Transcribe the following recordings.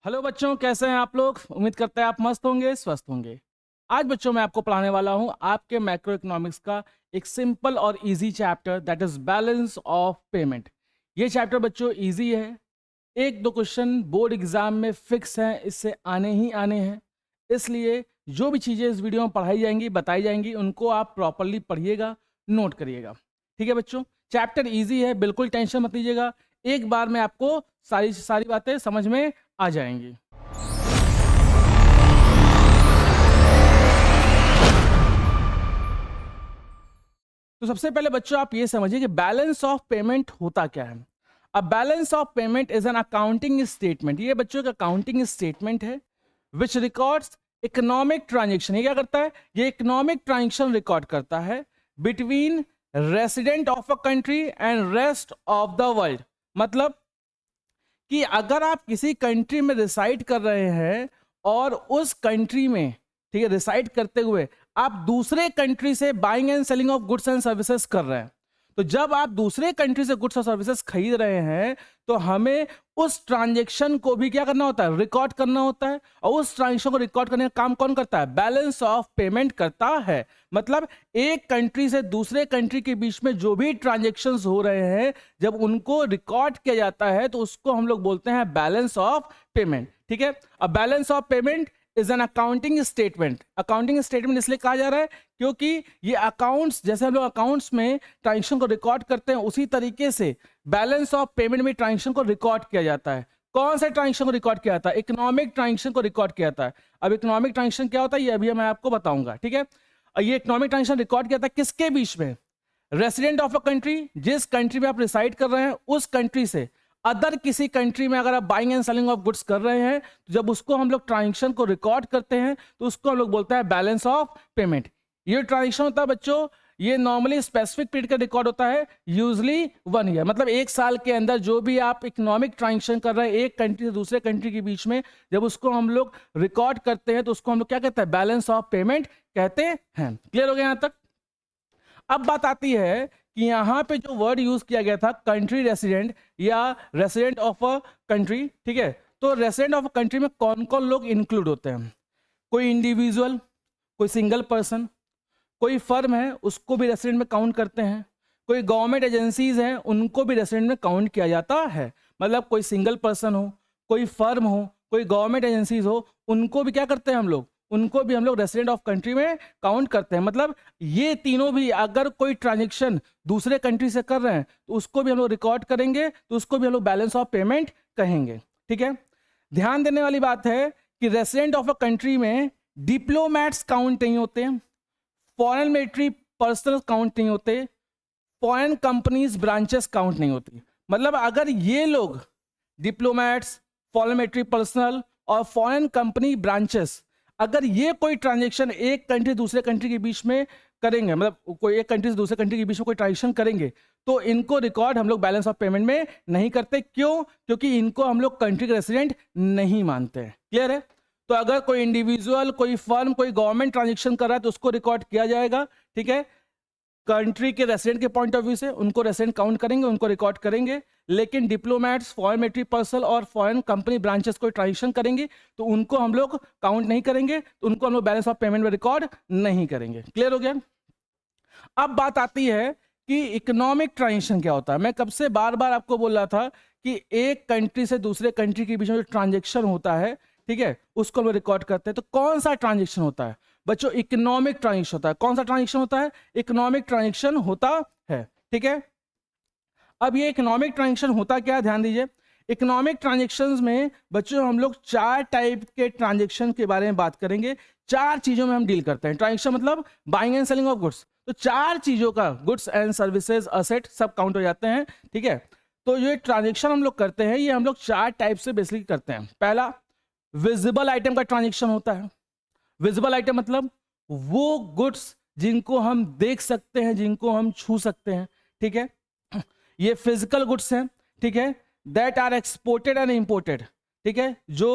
Hello बच्चों, कैसे हैं आप लोग। उम्मीद करते हैं आप मस्त होंगे, स्वस्थ होंगे। आज बच्चों मैं आपको पढ़ाने वाला हूं आपके मैक्रो इकोनॉमिक्स का एक सिंपल और easy chapter, that is balance of payment. ये चैप्टर बच्चों इजी है। एक दो क्वेश्चन बोर्ड एग्जाम में फिक्स हैं, इससे आने ही आने हैं। इसलिए जो भी चीज़ें इस वीडियो में पढ़ाई जाएंगी, बताई जाएंगी, उनको आप प्रॉपरली पढ़िएगा, नोट करिएगा। ठीक है बच्चों, चैप्टर इजी है, बिल्कुल टेंशन मत लीजिएगा। एक बार में आपको सारी सारी बातें समझ में आ जाएंगी। तो सबसे पहले बच्चों आप ये समझिए कि बैलेंस ऑफ पेमेंट होता क्या है। अब balance of payment is an accounting statement. ये बच्चों का अकाउंटिंग स्टेटमेंट है विच रिकॉर्ड्स इकोनॉमिक ट्रांजेक्शन। ये क्या करता है? ये इकोनॉमिक ट्रांजेक्शन रिकॉर्ड करता है between resident of a country and rest of the world. मतलब कि अगर आप किसी कंट्री में रिसाइड कर रहे हैं और उस कंट्री में, ठीक है, रिसाइड करते हुए आप दूसरे कंट्री से buying and selling of goods and services कर रहे हैं, तो जब आप दूसरे कंट्री से गुड्स और सर्विसेज खरीद रहे हैं तो हमें उस ट्रांजेक्शन को भी क्या करना होता है? रिकॉर्ड करना होता है। और उस ट्रांजेक्शन को रिकॉर्ड करने का काम कौन करता है? बैलेंस ऑफ पेमेंट करता है। मतलब एक कंट्री से दूसरे कंट्री के बीच में जो भी ट्रांजेक्शन्स हो रहे हैं, जब उनको रिकॉर्ड किया जाता है तो उसको हम लोग बोलते हैं बैलेंस ऑफ पेमेंट। ठीक है, अब balance of payment is an accounting statement. Accounting statement इसलिए कहा जा रहा है क्योंकि ये अकाउंट्स, जैसे हम लोग अकाउंट्स में ट्रांजेक्शन को रिकॉर्ड करते हैं, उसी तरीके से बैलेंस ऑफ पेमेंट में ट्रांजेक्शन को रिकॉर्ड किया जाता है। कौन से ट्रांजेक्शन को रिकॉर्ड किया जाता है? इकोनॉमिक ट्रांजेक्शन को रिकॉर्ड किया जाता है। अब इकोनॉमिक ट्रांजेक्शन क्या होता है ये अभी मैं आपको बताऊंगा। ठीक है, ये इकोनॉमिक ट्रांजेक्शन रिकॉर्ड किया जाता है किसके बीच में? रेसिडेंट ऑफ अ कंट्री, जिस कंट्री में आप रिसाइड कर रहे हैं उस कंट्री से अदर किसी कंट्री में अगर आप buying and selling of goods कर रहे हैं, तो जब उसको हम लोग ट्रांजेक्शन को रिकॉर्ड करते हैं तो उसको हम लोग बोलते हैं बैलेंस ऑफ पेमेंट। ये ट्रांजेक्शन होता है बच्चों, ये नॉर्मली स्पेसिफिक पीरियड का रिकॉर्ड होता है, यूजली 1 ईयर। मतलब एक साल के अंदर जो भी आप इकोनॉमिक ट्रांजेक्शन कर रहे हैं एक कंट्री से दूसरे कंट्री के बीच में, जब उसको हम लोग रिकॉर्ड करते हैं तो उसको हम लोग क्या कहते हैं? बैलेंस ऑफ पेमेंट कहते हैं। क्लियर हो गया यहां तक? अब बात आती है कि यहां पे जो वर्ड यूज किया गया था कंट्री रेसिडेंट या रेसिडेंट ऑफ अ कंट्री, ठीक है, तो रेसिडेंट ऑफ अ कंट्री में कौन कौन लोग इंक्लूड होते हैं? कोई इंडिविजुअल, कोई सिंगल पर्सन, कोई फर्म है उसको भी रेसिडेंट में काउंट करते हैं, कोई गवर्नमेंट एजेंसीज हैं उनको भी रेसिडेंट में काउंट किया जाता है। मतलब कोई सिंगल पर्सन हो, कोई फर्म हो, कोई गवर्नमेंट एजेंसीज हो, उनको भी क्या करते हैं हम लोग? उनको भी हम लोग रेसिडेंट ऑफ कंट्री में काउंट करते हैं। मतलब ये तीनों भी अगर कोई ट्रांजेक्शन दूसरे कंट्री से कर रहे हैं तो उसको भी हम लोग रिकॉर्ड करेंगे, तो उसको भी हम लोग बैलेंस ऑफ पेमेंट कहेंगे। ठीक है, ध्यान देने वाली बात है कि रेसिडेंट ऑफ अ कंट्री में डिप्लोमैट्स काउंट नहीं होते, फॉरेन मिलिट्री पर्सनल काउंट नहीं होते, फॉरेन कंपनीज ब्रांचेस काउंट नहीं होती। मतलब अगर ये लोग डिप्लोमैट्स, फॉरेन मिलिट्री पर्सनल और फॉरेन कंपनी ब्रांचेस, अगर ये कोई ट्रांजेक्शन एक कंट्री दूसरे कंट्री के बीच में करेंगे, मतलब कोई एक कंट्री से दूसरे कंट्री के बीच में कोई ट्रांजेक्शन करेंगे, तो इनको रिकॉर्ड हम लोग बैलेंस ऑफ पेमेंट में नहीं करते। क्यों? क्योंकि इनको हम लोग कंट्री के रेसिडेंट नहीं मानते हैं। क्लियर है? तो अगर कोई इंडिविजुअल, कोई फर्म, कोई गवर्नमेंट ट्रांजेक्शन कर रहा है तो उसको रिकॉर्ड किया जाएगा। ठीक है, कंट्री के रेसिडेंट के पॉइंट ऑफ व्यू से उनको रेसिडेंट काउंट करेंगे, उनको रिकॉर्ड करेंगे। लेकिन डिप्लोमैट्स, फॉरेन मिलिट्री पर्सनल और फॉरेन कंपनी ब्रांचेस को ट्रांजेक्शन करेंगे तो उनको हम लोग काउंट नहीं करेंगे, तो उनको हम लोग बैलेंस ऑफ पेमेंट में रिकॉर्ड नहीं करेंगे। क्लियर हो गया? अब बात आती है कि इकोनॉमिक ट्रांजेक्शन क्या होता है। मैं कब से बार बार आपको बोल रहा था कि एक कंट्री से दूसरे कंट्री के बीच में जो ट्रांजेक्शन होता है, ठीक है, उसको हम रिकॉर्ड करते हैं। तो कौन सा ट्रांजेक्शन होता है बच्चों? इकोनॉमिक ट्रांजेक्शन होता है। कौन सा ट्रांजेक्शन होता है? इकोनॉमिक ट्रांजेक्शन होता है। ठीक है, अब ये इकोनॉमिक ट्रांजेक्शन होता क्या है, ध्यान दीजिए। इकोनॉमिक ट्रांजेक्शन्स में बच्चों हम लोग 4 टाइप के ट्रांजेक्शन के बारे में बात करेंगे। 4 चीजों में हम डील करते हैं। ट्रांजेक्शन मतलब buying and selling of goods, तो 4 चीजों का, गुड्स एंड सर्विसेज, असेट, सब काउंट हो जाते हैं। ठीक है, तो ये ट्रांजेक्शन हम लोग करते हैं, ये हम लोग 4 टाइप से बेसिकली करते हैं। पहला, विजिबल आइटम का ट्रांजेक्शन होता है। विजिबल आइटम मतलब वो गुड्स जिनको हम देख सकते हैं, जिनको हम छू सकते हैं। ठीक है, ये फिजिकल गुड्स हैं। ठीक है, that are exported and imported. ठीक है, जो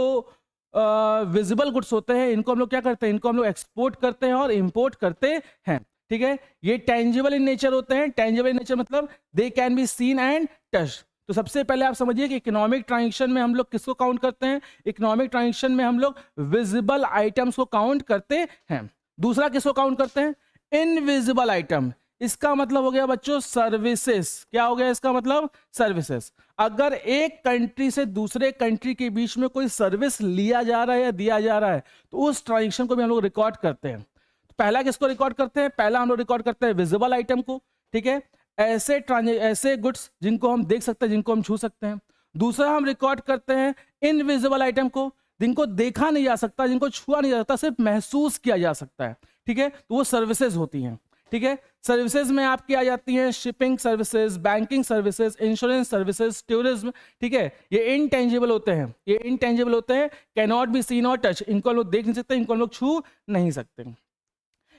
विजिबल गुड्स होते हैं इनको हम लोग क्या करते हैं? इनको हम लोग एक्सपोर्ट करते हैं और इंपोर्ट करते हैं। ठीक है, ये टेंजिबल इन नेचर होते हैं। टेंजिबल इन नेचर मतलब they can be seen and touch, तो सबसे पहले आप समझिए कि इकोनॉमिक ट्रांजैक्शन में हम लोग किसको काउंट करते हैं? इकोनॉमिक ट्रांजैक्शन में हम लोग विजिबल आइटम्स को काउंट करते हैं। दूसरा किसको काउंट करते हैं? Invisible item. इसका मतलब हो गया बच्चों सर्विसेज। क्या हो गया इसका मतलब? सर्विसेज। अगर एक कंट्री से दूसरे कंट्री के बीच में कोई सर्विस लिया जा रहा है या दिया जा रहा है तो उस ट्रांजैक्शन को भी हम लोग रिकॉर्ड करते हैं। तो पहला किसको रिकॉर्ड करते हैं? पहला हम लोग रिकॉर्ड करते हैं विजिबल आइटम को, ठीक है, ऐसे गुड्स जिनको हम देख सकते हैं, जिनको हम छू सकते हैं। दूसरा हम रिकॉर्ड करते हैं इनविजिबल आइटम को, जिनको देखा नहीं जा सकता, जिनको छुआ नहीं जा सकता, सिर्फ महसूस किया जा सकता है, ठीक है, तो वो सर्विसेज होती हैं, ठीक है। सर्विसेज में आपकी आ जाती हैं shipping services, banking services, insurance services, tourism, ठीक है। ये इनटेंजिबल होते हैं, ये इनटेंजिबल होते हैं, कैन नॉट बी सीन और टच, इनको हम लोग देख नहीं सकते, इनको हम लोग छू नहीं सकते।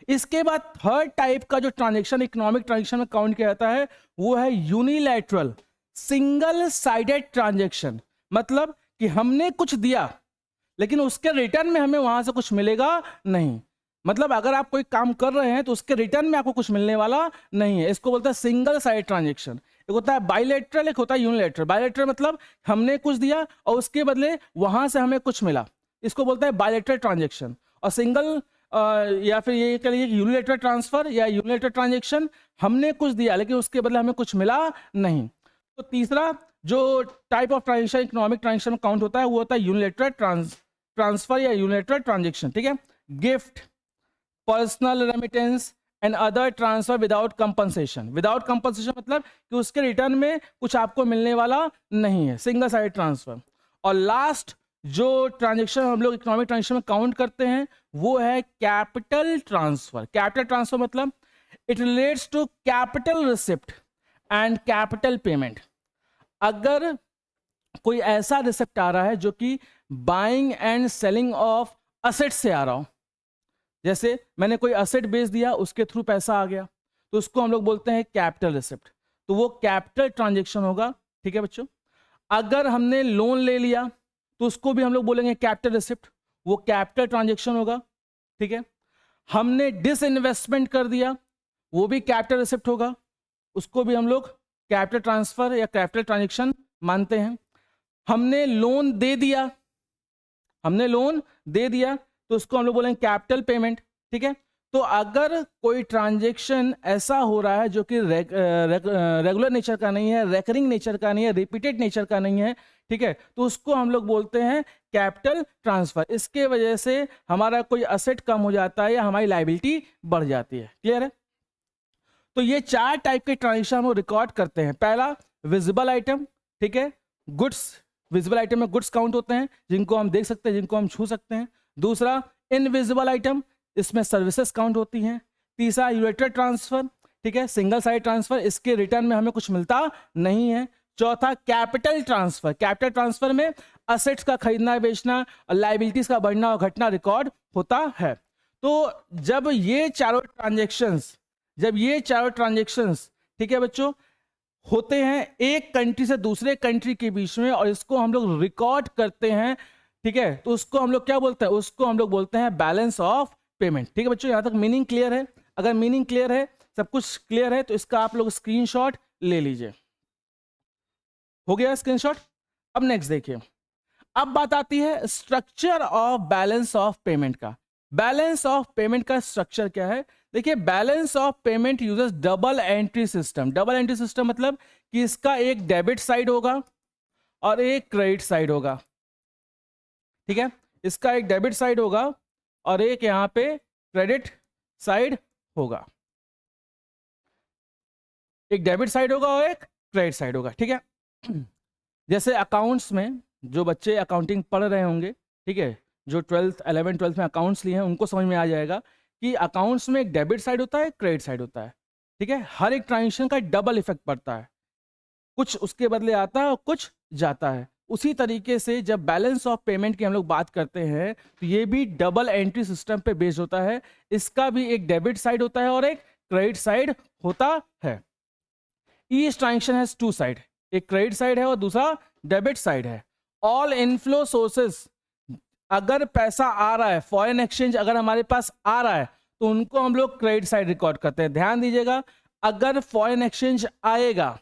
इसके बाद थर्ड टाइप का जो ट्रांजैक्शन इकोनॉमिक ट्रांजैक्शन में काउंट किया जाता है वो है यूनिलैटरल सिंगल साइडेड ट्रांजैक्शन। मतलब कि हमने कुछ दिया लेकिन उसके रिटर्न में हमें वहां से कुछ मिलेगा नहीं। मतलब अगर आप कोई काम कर रहे हैं तो उसके रिटर्न में आपको कुछ मिलने वाला नहीं है। इसको बोलता है सिंगल साइड ट्रांजैक्शन। एक होता है बाइलेटरल, एक होता है यूनिलैटरल। बाइलेटरल मतलब हमने कुछ दिया और उसके बदले वहां से हमें कुछ मिला, इसको बोलता है बाइलेटरल ट्रांजैक्शन। और सिंगल या फिर ये कह लीजिए यूनिलैटरल ट्रांसफर या यूनिलैटरल ट्रांजैक्शन, हमने कुछ दिया लेकिन उसके बदले हमें कुछ मिला नहीं। तो तीसरा जो type of transaction economic transaction में काउंट होता है वो होता है यूनिलैटरल ट्रांसफर या यूनिलैटरल ट्रांजैक्शन, ठीक है। Gift, personal remittance and other transfer without compensation. Without compensation मतलब कि उसके रिटर्न में कुछ आपको मिलने वाला नहीं है, सिंगल साइड ट्रांसफर। और लास्ट जो ट्रांजैक्शन हम लोग इकोनॉमिक ट्रांजैक्शन में काउंट करते हैं वो है कैपिटल ट्रांसफर। कैपिटल ट्रांसफर मतलब it relates to capital receipt and capital payment. अगर कोई ऐसा रिसिप्ट आ रहा है जो कि buying and selling of asset से आ रहा हो, जैसे मैंने कोई असेट बेच दिया, उसके थ्रू पैसा आ गया, तो उसको हम लोग बोलते हैं कैपिटल रिसिप्ट, तो वो कैपिटल ट्रांजैक्शन होगा, ठीक है बच्चों। अगर हमने लोन ले लिया तो उसको भी हम लोग बोलेंगे कैपिटल रिसिप्ट, वो कैपिटल ट्रांजैक्शन होगा, ठीक है। हमने डिसइन्वेस्टमेंट कर दिया, वो भी कैपिटल रिसिप्ट होगा, उसको भी हम लोग कैपिटल ट्रांसफर या कैपिटल ट्रांजैक्शन मानते हैं। हमने लोन दे दिया, हमने लोन दे दिया तो उसको हम लोग बोलेंगे कैपिटल पेमेंट, ठीक है। तो अगर कोई ट्रांजैक्शन ऐसा हो रहा है जो कि रेगुलर नेचर का नहीं है, रेकरिंग नेचर का नहीं है, रिपीटेड नेचर का नहीं है, ठीक है, तो उसको हम लोग बोलते हैं कैपिटल ट्रांसफर। इसके वजह से हमारा कोई असेट कम हो जाता है या हमारी लायबिलिटी बढ़ जाती है। क्लियर है? तो ये चार टाइप के ट्रांजैक्शन हम लोग रिकॉर्ड करते हैं। पहला विजिबल आइटम, ठीक है, गुड्स, विजिबल आइटम में गुड्स काउंट होते हैं जिनको हम देख सकते हैं, जिनको हम छू सकते हैं। दूसरा इनविजिबल आइटम, इसमें सर्विसेज काउंट होती हैं। तीसरा यूनिलैटरल ट्रांसफर, ठीक है, सिंगल साइड ट्रांसफर, इसके रिटर्न में हमें कुछ मिलता नहीं है। चौथा कैपिटल ट्रांसफर, कैपिटल ट्रांसफर में असेट्स का खरीदना बेचना और लायबिलिटीज का बढ़ना और घटना रिकॉर्ड होता है। तो जब ये चारों ट्रांजैक्शंस, ठीक है बच्चों, होते हैं एक कंट्री से दूसरे कंट्री के बीच में और इसको हम लोग रिकॉर्ड करते हैं, ठीक है, तो उसको हम लोग क्या बोलते हैं? उसको हम लोग बोलते हैं बैलेंस ऑफ पेमेंट। ठीक है बच्चों, यहां तक मीनिंग क्लियर है? अगर मीनिंग क्लियर है, सब कुछ क्लियर है, तो इसका आप लोग स्क्रीनशॉट ले लीजिए। हो गया स्क्रीनशॉट? अब नेक्स्ट देखिए, अब बात आती है structure of balance of payment का। बैलेंस ऑफ पेमेंट का स्ट्रक्चर क्या है? देखिए, balance of payment uses double entry system. Double entry system मतलब कि इसका एक डेबिट साइड होगा और एक क्रेडिट साइड होगा, ठीक है, इसका एक डेबिट साइड होगा और एक यहां पे क्रेडिट साइड होगा। एक डेबिट साइड होगा और एक क्रेडिट साइड होगा, ठीक है। जैसे अकाउंट्स में जो बच्चे अकाउंटिंग पढ़ रहे होंगे, ठीक है, जो 12th 11th 12th में अकाउंट्स लिए हैं उनको समझ में आ जाएगा कि अकाउंट्स में एक डेबिट साइड होता है, क्रेडिट साइड होता है, ठीक है। हर एक ट्रांजेक्शन का डबल इफेक्ट पड़ता है, कुछ उसके बदले आता है और कुछ जाता है। उसी तरीके से जब बैलेंस ऑफ पेमेंट की हम लोग बात करते हैं तो ये भी डबल एंट्री सिस्टम पे बेस्ड होता है। इसका भी एक डेबिट साइड होता है और एक क्रेडिट साइड होता है। Each transaction has two side, एक क्रेडिट साइड है और दूसरा डेबिट साइड है। ऑल इनफ्लो सोर्सेस, अगर पैसा आ रहा है, फॉरेन एक्सचेंज अगर हमारे पास आ रहा है तो उनको हम लोग क्रेडिट साइड रिकॉर्ड करते हैं। ध्यान दीजिएगा, अगर फॉरेन एक्सचेंज आएगा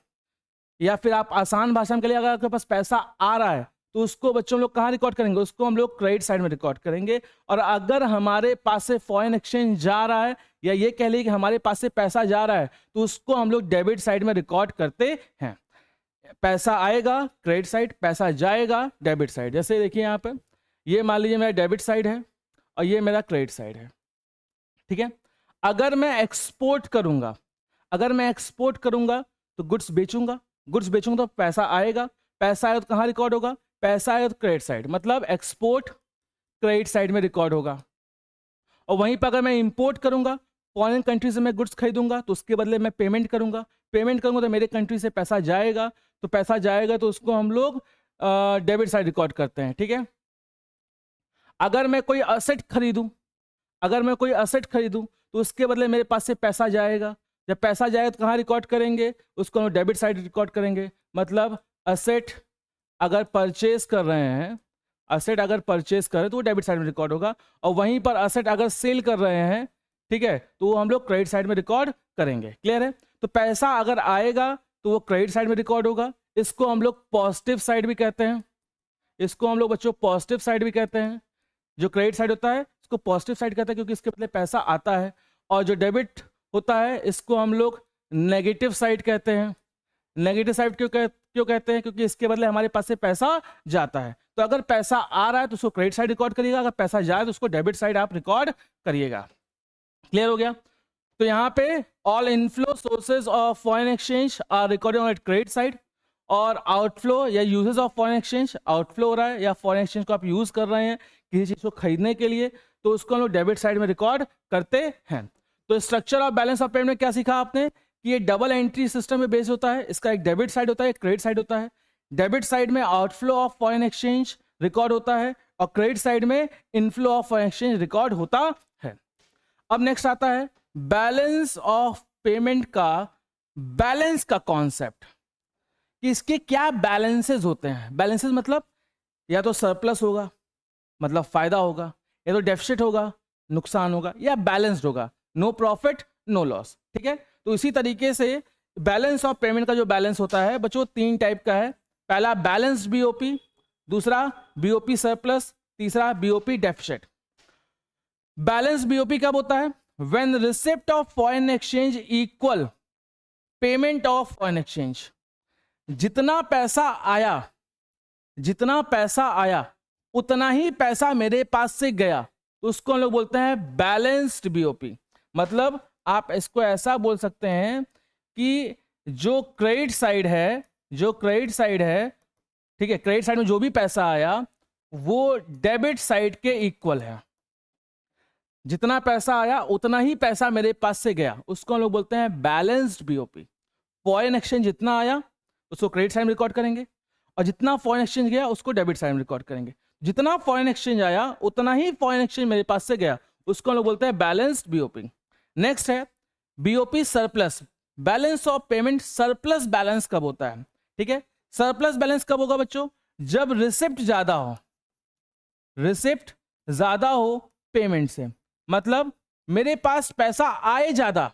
या फिर आप आसान भाषा में के लिए, अगर आपके पास पैसा आ रहा है तो उसको बच्चों हम लोग कहाँ रिकॉर्ड करेंगे, उसको हम लोग क्रेडिट साइड में रिकॉर्ड करेंगे। और अगर हमारे पास से फॉरेन एक्सचेंज जा रहा है, या ये कह लीजिए कि हमारे पास से पैसा जा रहा है, तो उसको हम लोग डेबिट साइड में रिकॉर्ड करते हैं। पैसा आएगा क्रेडिट साइड, पैसा जाएगा डेबिट साइड। जैसे देखिए यहाँ पे, ये मान लीजिए मेरा डेबिट साइड है और ये मेरा क्रेडिट साइड है, ठीक है। अगर मैं एक्सपोर्ट करूंगा, अगर मैं एक्सपोर्ट करूंगा तो गुड्स बेचूंगा, गुड्स बेचूंगा तो पैसा आएगा, पैसा आएगा तो कहाँ रिकॉर्ड होगा, पैसा आएगा तो क्रेडिट साइड, मतलब एक्सपोर्ट क्रेडिट साइड में रिकॉर्ड होगा। और वहीं पर अगर मैं इंपोर्ट करूंगा, फॉरेन कंट्री से मैं गुड्स खरीदूंगा तो उसके बदले मैं पेमेंट करूंगा, पेमेंट करूंगा तो मेरे कंट्री से पैसा जाएगा, तो पैसा जाएगा तो उसको हम लोग डेबिट साइड रिकॉर्ड करते हैं, ठीक है। अगर मैं कोई असेट खरीदूं, अगर मैं कोई असेट खरीदूं तो उसके बदले मेरे पास से पैसा जाएगा, जब पैसा जाएगा तो कहाँ रिकॉर्ड करेंगे, उसको हम डेबिट साइड रिकॉर्ड करेंगे। मतलब असेट अगर परचेज कर रहे हैं, असेट अगर परचेज कर रहे हैं तो वो डेबिट साइड में रिकॉर्ड होगा, और वहीं पर असेट अगर सेल कर रहे हैं, ठीक है, तो वो हम लोग क्रेडिट साइड में रिकॉर्ड करेंगे। क्लियर है। तो पैसा अगर आएगा तो वो क्रेडिट साइड में रिकॉर्ड होगा, इसको हम लोग पॉजिटिव साइड भी कहते हैं, इसको हम लोग बच्चों पॉजिटिव साइड भी कहते हैं। जो क्रेडिट साइड होता है इसको पॉजिटिव साइड कहते हैं क्योंकि इसके बदले पैसा आता है, और जो डेबिट होता है इसको हम लोग नेगेटिव साइड कहते हैं। नेगेटिव साइड क्यों कहते हैं, क्योंकि इसके बदले हमारे पास से पैसा जाता है। तो अगर पैसा आ रहा है तो उसको क्रेडिट साइड रिकॉर्ड करिएगा, अगर पैसा जाए तो उसको डेबिट साइड आप रिकॉर्ड करिएगा। क्लियर हो गया। तो यहाँ पे all inflow sources of foreign exchange are recorded on credit side, और आउटफ्लो या uses of foreign exchange, outflow हो रहा है या फॉरेन एक्सचेंज को आप यूज कर रहे हैं किसी चीज को खरीदने के लिए, तो उसको हम लोग डेबिट साइड में रिकॉर्ड करते हैं। तो structure of balance of payment में क्या सीखा आपने कि ये डबल एंट्री सिस्टम में बेस्ड होता है, इसका एक डेबिट साइड होता है, एक क्रेडिट साइड होता है। डेबिट साइड में outflow of foreign exchange record होता है, और क्रेडिट साइड में inflow of foreign exchange record होता है। अब नेक्स्ट आता है बैलेंस ऑफ पेमेंट का, बैलेंस का कॉन्सेप्ट कि इसके क्या बैलेंसेस होते हैं। बैलेंसेस मतलब या तो सरप्लस होगा मतलब फायदा होगा, या तो डेफिसिट होगा नुकसान होगा, या बैलेंस्ड होगा नो प्रॉफिट नो लॉस, ठीक है। तो इसी तरीके से बैलेंस ऑफ पेमेंट का जो बैलेंस होता है बच्चों तीन टाइप का है। पहला बैलेंस्ड बीओपी, दूसरा बीओपी सरप्लस, तीसरा बीओपी डेफिसिट। बैलेंस बीओपी कब होता है, when receipt of foreign exchange equal payment of foreign exchange. जितना पैसा आया, जितना पैसा आया उतना ही पैसा मेरे पास से गया, तो उसको हम लोग बोलते हैं बैलेंस्ड बीओपी। मतलब आप इसको ऐसा बोल सकते हैं कि जो क्रेडिट साइड है, जो क्रेडिट साइड है, ठीक है, क्रेडिट साइड में जो भी पैसा आया वो डेबिट साइड के इक्वल है। जितना पैसा आया उतना ही पैसा मेरे पास से गया, उसको हम लोग बोलते हैं बैलेंस्ड बीओपी। फॉरेन एक्सचेंज जितना आया उसको क्रेडिट साइड में रिकॉर्ड करेंगे, और जितना फॉरेन एक्सचेंज गया उसको डेबिट साइड में रिकॉर्ड करेंगे। जितना फॉरेन एक्सचेंज आया उतना ही फॉरेन एक्सचेंज मेरे पास से गया, उसको हम लोग बोलते हैं बैलेंस्ड बीओपी। नेक्स्ट है BOP surplus. Balance of payment surplus balance कब होता है, ठीक है। सरप्लस बैलेंस कब होगा बच्चों, जब रिसिप्ट ज्यादा हो, रिसिप्ट ज्यादा हो पेमेंट से। मतलब मेरे पास पैसा आए ज्यादा,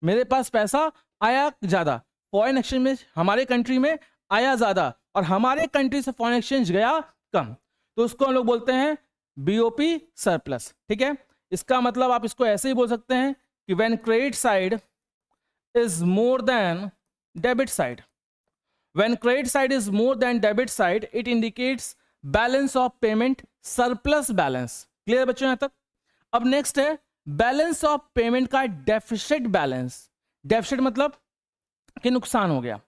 मेरे पास पैसा आया ज्यादा, फॉरेन एक्सचेंज में हमारे कंट्री में आया ज्यादा और हमारे कंट्री से फॉरेन एक्सचेंज गया कम, तो उसको हम लोग बोलते हैं बीओपी सरप्लस, ठीक है। इसका मतलब आप इसको ऐसे ही बोल सकते हैं कि when credit side is more than debit side, when credit side is more than debit side it indicates balance of payment surplus balance. Clear बच्चों यहां तक। अब नेक्स्ट है बैलेंस ऑफ पेमेंट का डेफिसिट बैलेंस। डेफिसिट मतलब कि नुकसान हो गया,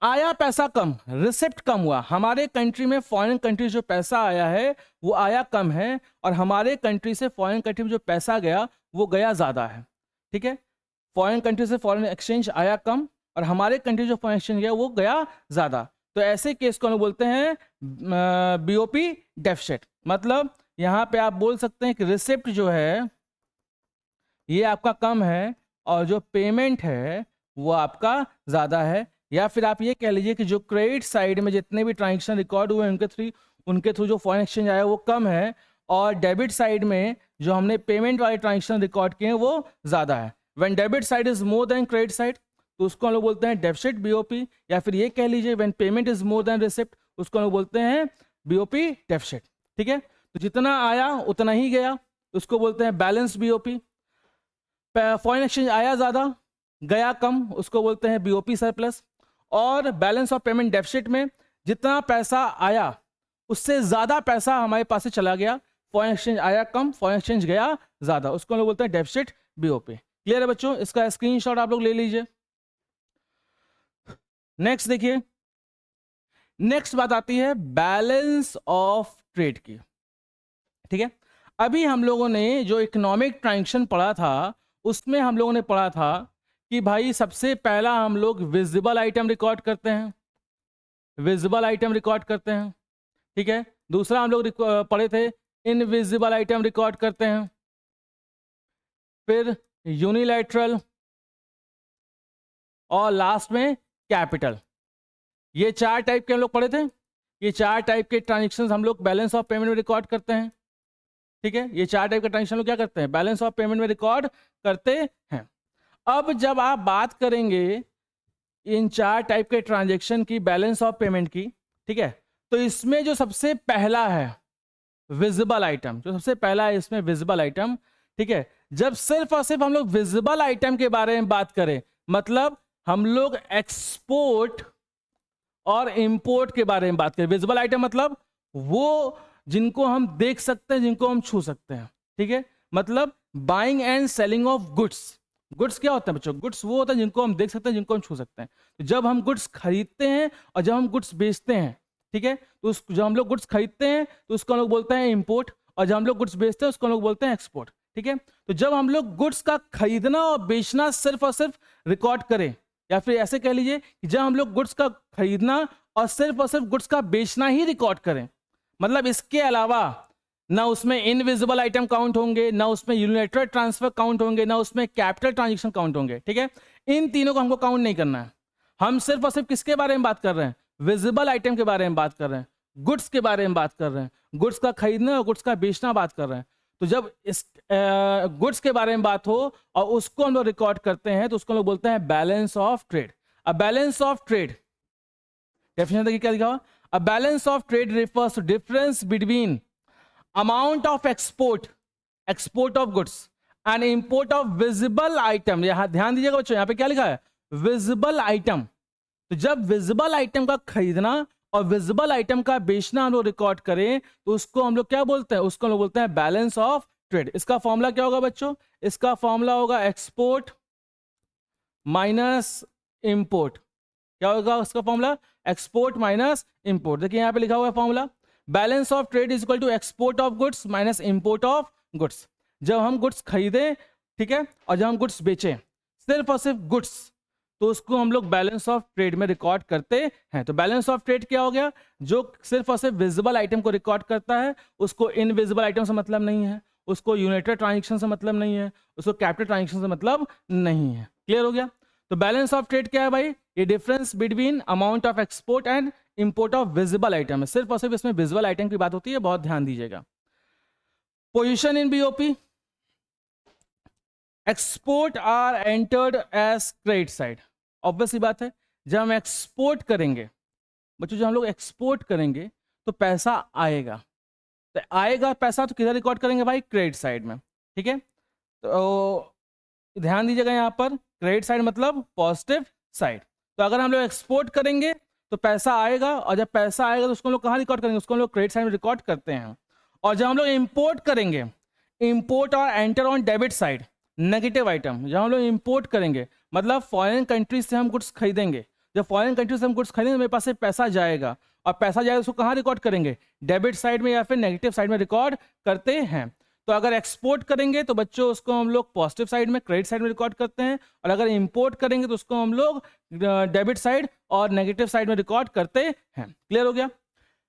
आया पैसा कम, रिसिप्ट कम हुआ, हमारे कंट्री में फॉरेन कंट्री जो पैसा आया है वो आया कम है, और हमारे कंट्री से फॉरेन कंट्री में जो पैसा गया वो गया ज्यादा है, ठीक है। फॉरेन कंट्री से फॉरेन एक्सचेंज आया कम और हमारे कंट्री जो फॉरेन एक्सचेंज गया वो गया ज्यादा, तो ऐसे केस को हम बोलते हैं बीओपी डेफिसिट। मतलब यहाँ पे आप बोल सकते हैं कि रिसिप्ट जो है ये आपका कम है और जो पेमेंट है वो आपका ज्यादा है, या फिर आप ये कह लीजिए कि जो क्रेडिट साइड में जितने भी ट्रांजेक्शन रिकॉर्ड हुए उनके थ्रू जो फॉरेन एक्सचेंज आया वो कम है, और डेबिट साइड में जो हमने पेमेंट वाले ट्रांजेक्शन रिकॉर्ड किए हैं वो ज्यादा है। When debit side is more than credit side, तो उसको हम लोग बोलते हैं डेफिसिट बीओपी, या फिर ये कह लीजिए when payment is more than receipt, उसको हम लोग बोलते हैं बीओपी डेफिसिट। ठीक है, तो जितना आया उतना ही गया, उसको बोलते हैं बैलेंस बीओपी। फॉरेन एक्सचेंज आया ज़्यादा गया कम, उसको बोलते हैं बीओपी सरप्लस। और बैलेंस ऑफ पेमेंट डेफिसिट में जितना पैसा आया उससे ज़्यादा पैसा हमारे पास से चला गया, फॉरेन एक्सचेंज आया कम, फॉरेन एक्सचेंज गया ज़्यादा, उसको हम लोग बोलते हैं डेफिसिट बीओपी। क्लियर है बच्चों, इसका स्क्रीनशॉट आप लोग ले लीजिए। नेक्स्ट देखिए, नेक्स्ट बात आती है बैलेंस ऑफ ट्रेड की। ठीक है, अभी हम लोगों ने जो इकोनॉमिक ट्रांजैक्शन पढ़ा था उसमें हम लोगों ने पढ़ा था कि भाई सबसे पहला हम लोग विजिबल आइटम रिकॉर्ड करते हैं, विजिबल आइटम रिकॉर्ड करते हैं। ठीक है, दूसरा हम लोग पढ़े थे इनविजिबल आइटम रिकॉर्ड करते हैं, फिर यूनिलैटरल, और लास्ट में कैपिटल। ये 4 टाइप के हम लोग पढ़े थे। ये 4 टाइप के ट्रांजेक्शन हम लोग बैलेंस ऑफ पेमेंट में रिकॉर्ड करते हैं। ठीक है, ये 4 टाइप के ट्रांजेक्शन लोग क्या करते हैं, बैलेंस ऑफ पेमेंट में रिकॉर्ड करते हैं। अब जब आप बात करेंगे इन 4 टाइप के ट्रांजेक्शन की, बैलेंस ऑफ पेमेंट की, ठीक है, तो इसमें जो सबसे पहला है विजिबल आइटम, जो सबसे पहला है इसमें विजिबल आइटम। ठीक है, जब सिर्फ और सिर्फ हम लोग विजिबल आइटम के बारे में बात करें, मतलब हम लोग एक्सपोर्ट और इंपोर्ट के बारे में बात करें। विजिबल आइटम मतलब वो जिनको हम देख सकते हैं, जिनको हम छू सकते हैं। ठीक है, मतलब buying and selling of goods. Goods क्या होता है बच्चों, गुड्स वो होता है जिनको हम देख सकते हैं, जिनको हम छू सकते हैं। तो जब हम गुड्स खरीदते हैं और जब हम गुड्स बेचते हैं, ठीक है, तो जब हम लोग गुड्स खरीदते हैं तो उसको हम लोग बोलते हैं इंपोर्ट, और जब हम लोग गुड्स बेचते हैं उसको हम लोग बोलते हैं एक्सपोर्ट। ठीक है, तो जब हम लोग गुड्स का खरीदना और बेचना सिर्फ और सिर्फ रिकॉर्ड करें, या फिर ऐसे कह लीजिए कि जब हम लोग गुड्स का खरीदना और सिर्फ गुड्स का बेचना ही रिकॉर्ड करें, मतलब इसके अलावा ना उसमें इनविजिबल आइटम काउंट होंगे, ना उसमें यूनिलैटरल ट्रांसफर काउंट होंगे, ना उसमें कैपिटल ट्रांजैक्शन काउंट होंगे। ठीक है, इन तीनों को हमको काउंट नहीं करना है। हम सिर्फ और सिर्फ किसके बारे में बात कर रहे हैं, विजिबल आइटम के बारे में बात कर रहे हैं, गुड्स के बारे में बात कर रहे हैं, गुड्स का खरीदना और गुड्स का बेचना बात कर रहे हैं। तो जब इस गुड्स के बारे में बात हो और उसको हम लोग रिकॉर्ड करते हैं तो उसको हम लोग बोलते हैं बैलेंस ऑफ ट्रेड। अब बैलेंस ऑफ ट्रेड डेफिनेशन देखिए क्या लिखा हुआ, a balance of trade refers to difference between amount of export of goods and import of visible item. यहां ध्यान दीजिएगा बच्चों, यहां पे क्या लिखा है, विजिबल आइटम। तो जब विजिबल आइटम का खरीदना और विजिबल आइटम का बेचना हम लोग रिकॉर्ड करें तो उसको हम लोग क्या बोलते हैं, उसको हम लोग बोलते हैं बैलेंस ऑफ ट्रेड। इसका फॉर्मूला क्या होगा बच्चों, इसका फॉर्मूला होगा एक्सपोर्ट माइनस इंपोर्ट। क्या होगा उसका फॉर्मूला, एक्सपोर्ट माइनस इंपोर्ट। देखिए यहां पे लिखा हुआ है formula, balance of trade is equal to export of goods minus import of goods. जब हम गुड्स खरीदें, ठीक है, और जब हम गुड्स बेचें, सिर्फ और सिर्फ गुड्स, तो उसको हम लोग बैलेंस ऑफ ट्रेड में रिकॉर्ड करते हैं। तो बैलेंस ऑफ ट्रेड क्या हो गया, जो सिर्फ और सिर्फ विजिबल आइटम को रिकॉर्ड करता है, उसको इनविजिबल आइटम से मतलब नहीं है, उसको यूनिटरी ट्रांजैक्शन से मतलब नहीं है, उसको कैपिटल ट्रांजैक्शन से मतलब नहीं है। क्लियर हो गया। तो बैलेंस ऑफ ट्रेड क्या है भाई, ये difference between amount of export and import of visible item है। सिर्फ और सिर्फ इसमें विजिबल आइटम की बात होती है, बहुत ध्यान दीजिएगा। Position in BOP, export are entered as credit side. Obvious सी बात है, जब हम एक्सपोर्ट करेंगे बच्चों, जब हम लोग एक्सपोर्ट करेंगे तो पैसा आएगा, तो आएगा पैसा तो किधर रिकॉर्ड करेंगे भाई, क्रेडिट साइड में। ठीक है, तो ध्यान दीजिएगा यहाँ पर क्रेडिट साइड मतलब पॉजिटिव साइड। तो अगर हम लोग एक्सपोर्ट करेंगे तो पैसा आएगा, और जब पैसा आएगा तो उसको हम लोग कहाँ रिकॉर्ड करेंगे, उसको हम लोग क्रेडिट साइड में रिकॉर्ड करते हैं। और जब हम लोग इंपोर्ट करेंगे, इंपोर्ट और enter on debit side, negative item. जब हम लोग इंपोर्ट करेंगे मतलब फॉरेन कंट्रीज से हम गुड्स खरीदेंगे, जब फॉरेन कंट्रीज से हम गुड्स खरीदेंगे मेरे पास से पैसा जाएगा, और पैसा जाएगा उसको कहाँ रिकॉर्ड करेंगे, डेबिट साइड में या फिर नेगेटिव साइड में रिकॉर्ड करते हैं। तो अगर एक्सपोर्ट करेंगे तो बच्चों उसको हम लोग पॉजिटिव साइड में, क्रेडिट साइड में रिकॉर्ड करते हैं, और अगर इंपोर्ट करेंगे तो उसको हम लोग डेबिट साइड और नेगेटिव साइड में रिकॉर्ड करते हैं। क्लियर हो गया।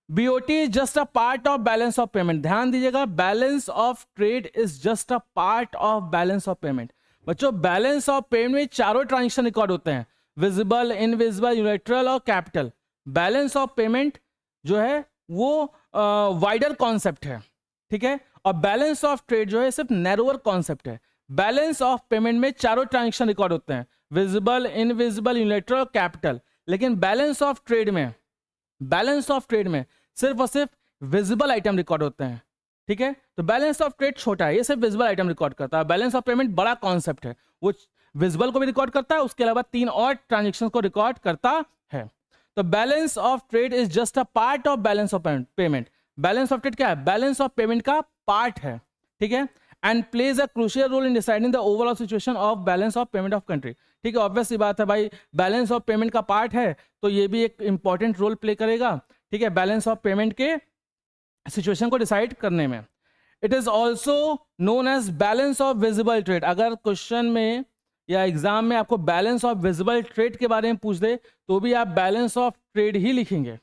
BOT is just a part of balance of payment. ध्यान दीजिएगा, balance of trade is just a part of balance of payment. बच्चों बैलेंस ऑफ पेमेंट में चारों ट्रांजेक्शन रिकॉर्ड होते हैं, विजिबल, इनविजिबल, यूनिलैटरल और कैपिटल। बैलेंस ऑफ पेमेंट जो है वो वाइडर कॉन्सेप्ट है, ठीक है, और बैलेंस ऑफ ट्रेड जो है सिर्फ नैरोअर कॉन्सेप्ट है। बैलेंस ऑफ पेमेंट में चारों ट्रांजेक्शन रिकॉर्ड होते हैं, विजिबल, इनविजिबल, यूनिलैटरल, कैपिटल। लेकिन बैलेंस ऑफ ट्रेड में सिर्फ और सिर्फ विजिबल आइटम रिकॉर्ड होते हैं, ठीक है। तो बैलेंस ऑफ ट्रेड छोटा है, ये सिर्फ विजिबल आइटम रिकॉर्ड करता है। बैलेंस ऑफ पेमेंट बड़ा कॉन्सेप्ट है, वो विजिबल को भी रिकॉर्ड करता है, उसके अलावा 3 और ट्रांजेक्शन को रिकॉर्ड करता है। तो balance of trade is just a part of balance of payment. Balance of trade क्या है? बैलेंस ऑफ पेमेंट का पार्ट है, ठीक है। And plays a crucial role in deciding the overall situation of balance of payment of country, ठीक है। Obvious सी बात है भाई, बैलेंस ऑफ पेमेंट का पार्ट है तो ये भी एक इंपॉर्टेंट रोल प्ले करेगा, ठीक है, बैलेंस ऑफ पेमेंट के सिचुएशन को डिसाइड करने में। It is also known as balance of visible trade. अगर क्वेश्चन में या एग्जाम में आपको बैलेंस ऑफ विजिबल ट्रेड के बारे में पूछ दे तो भी आप बैलेंस ऑफ ट्रेड ही लिखेंगे,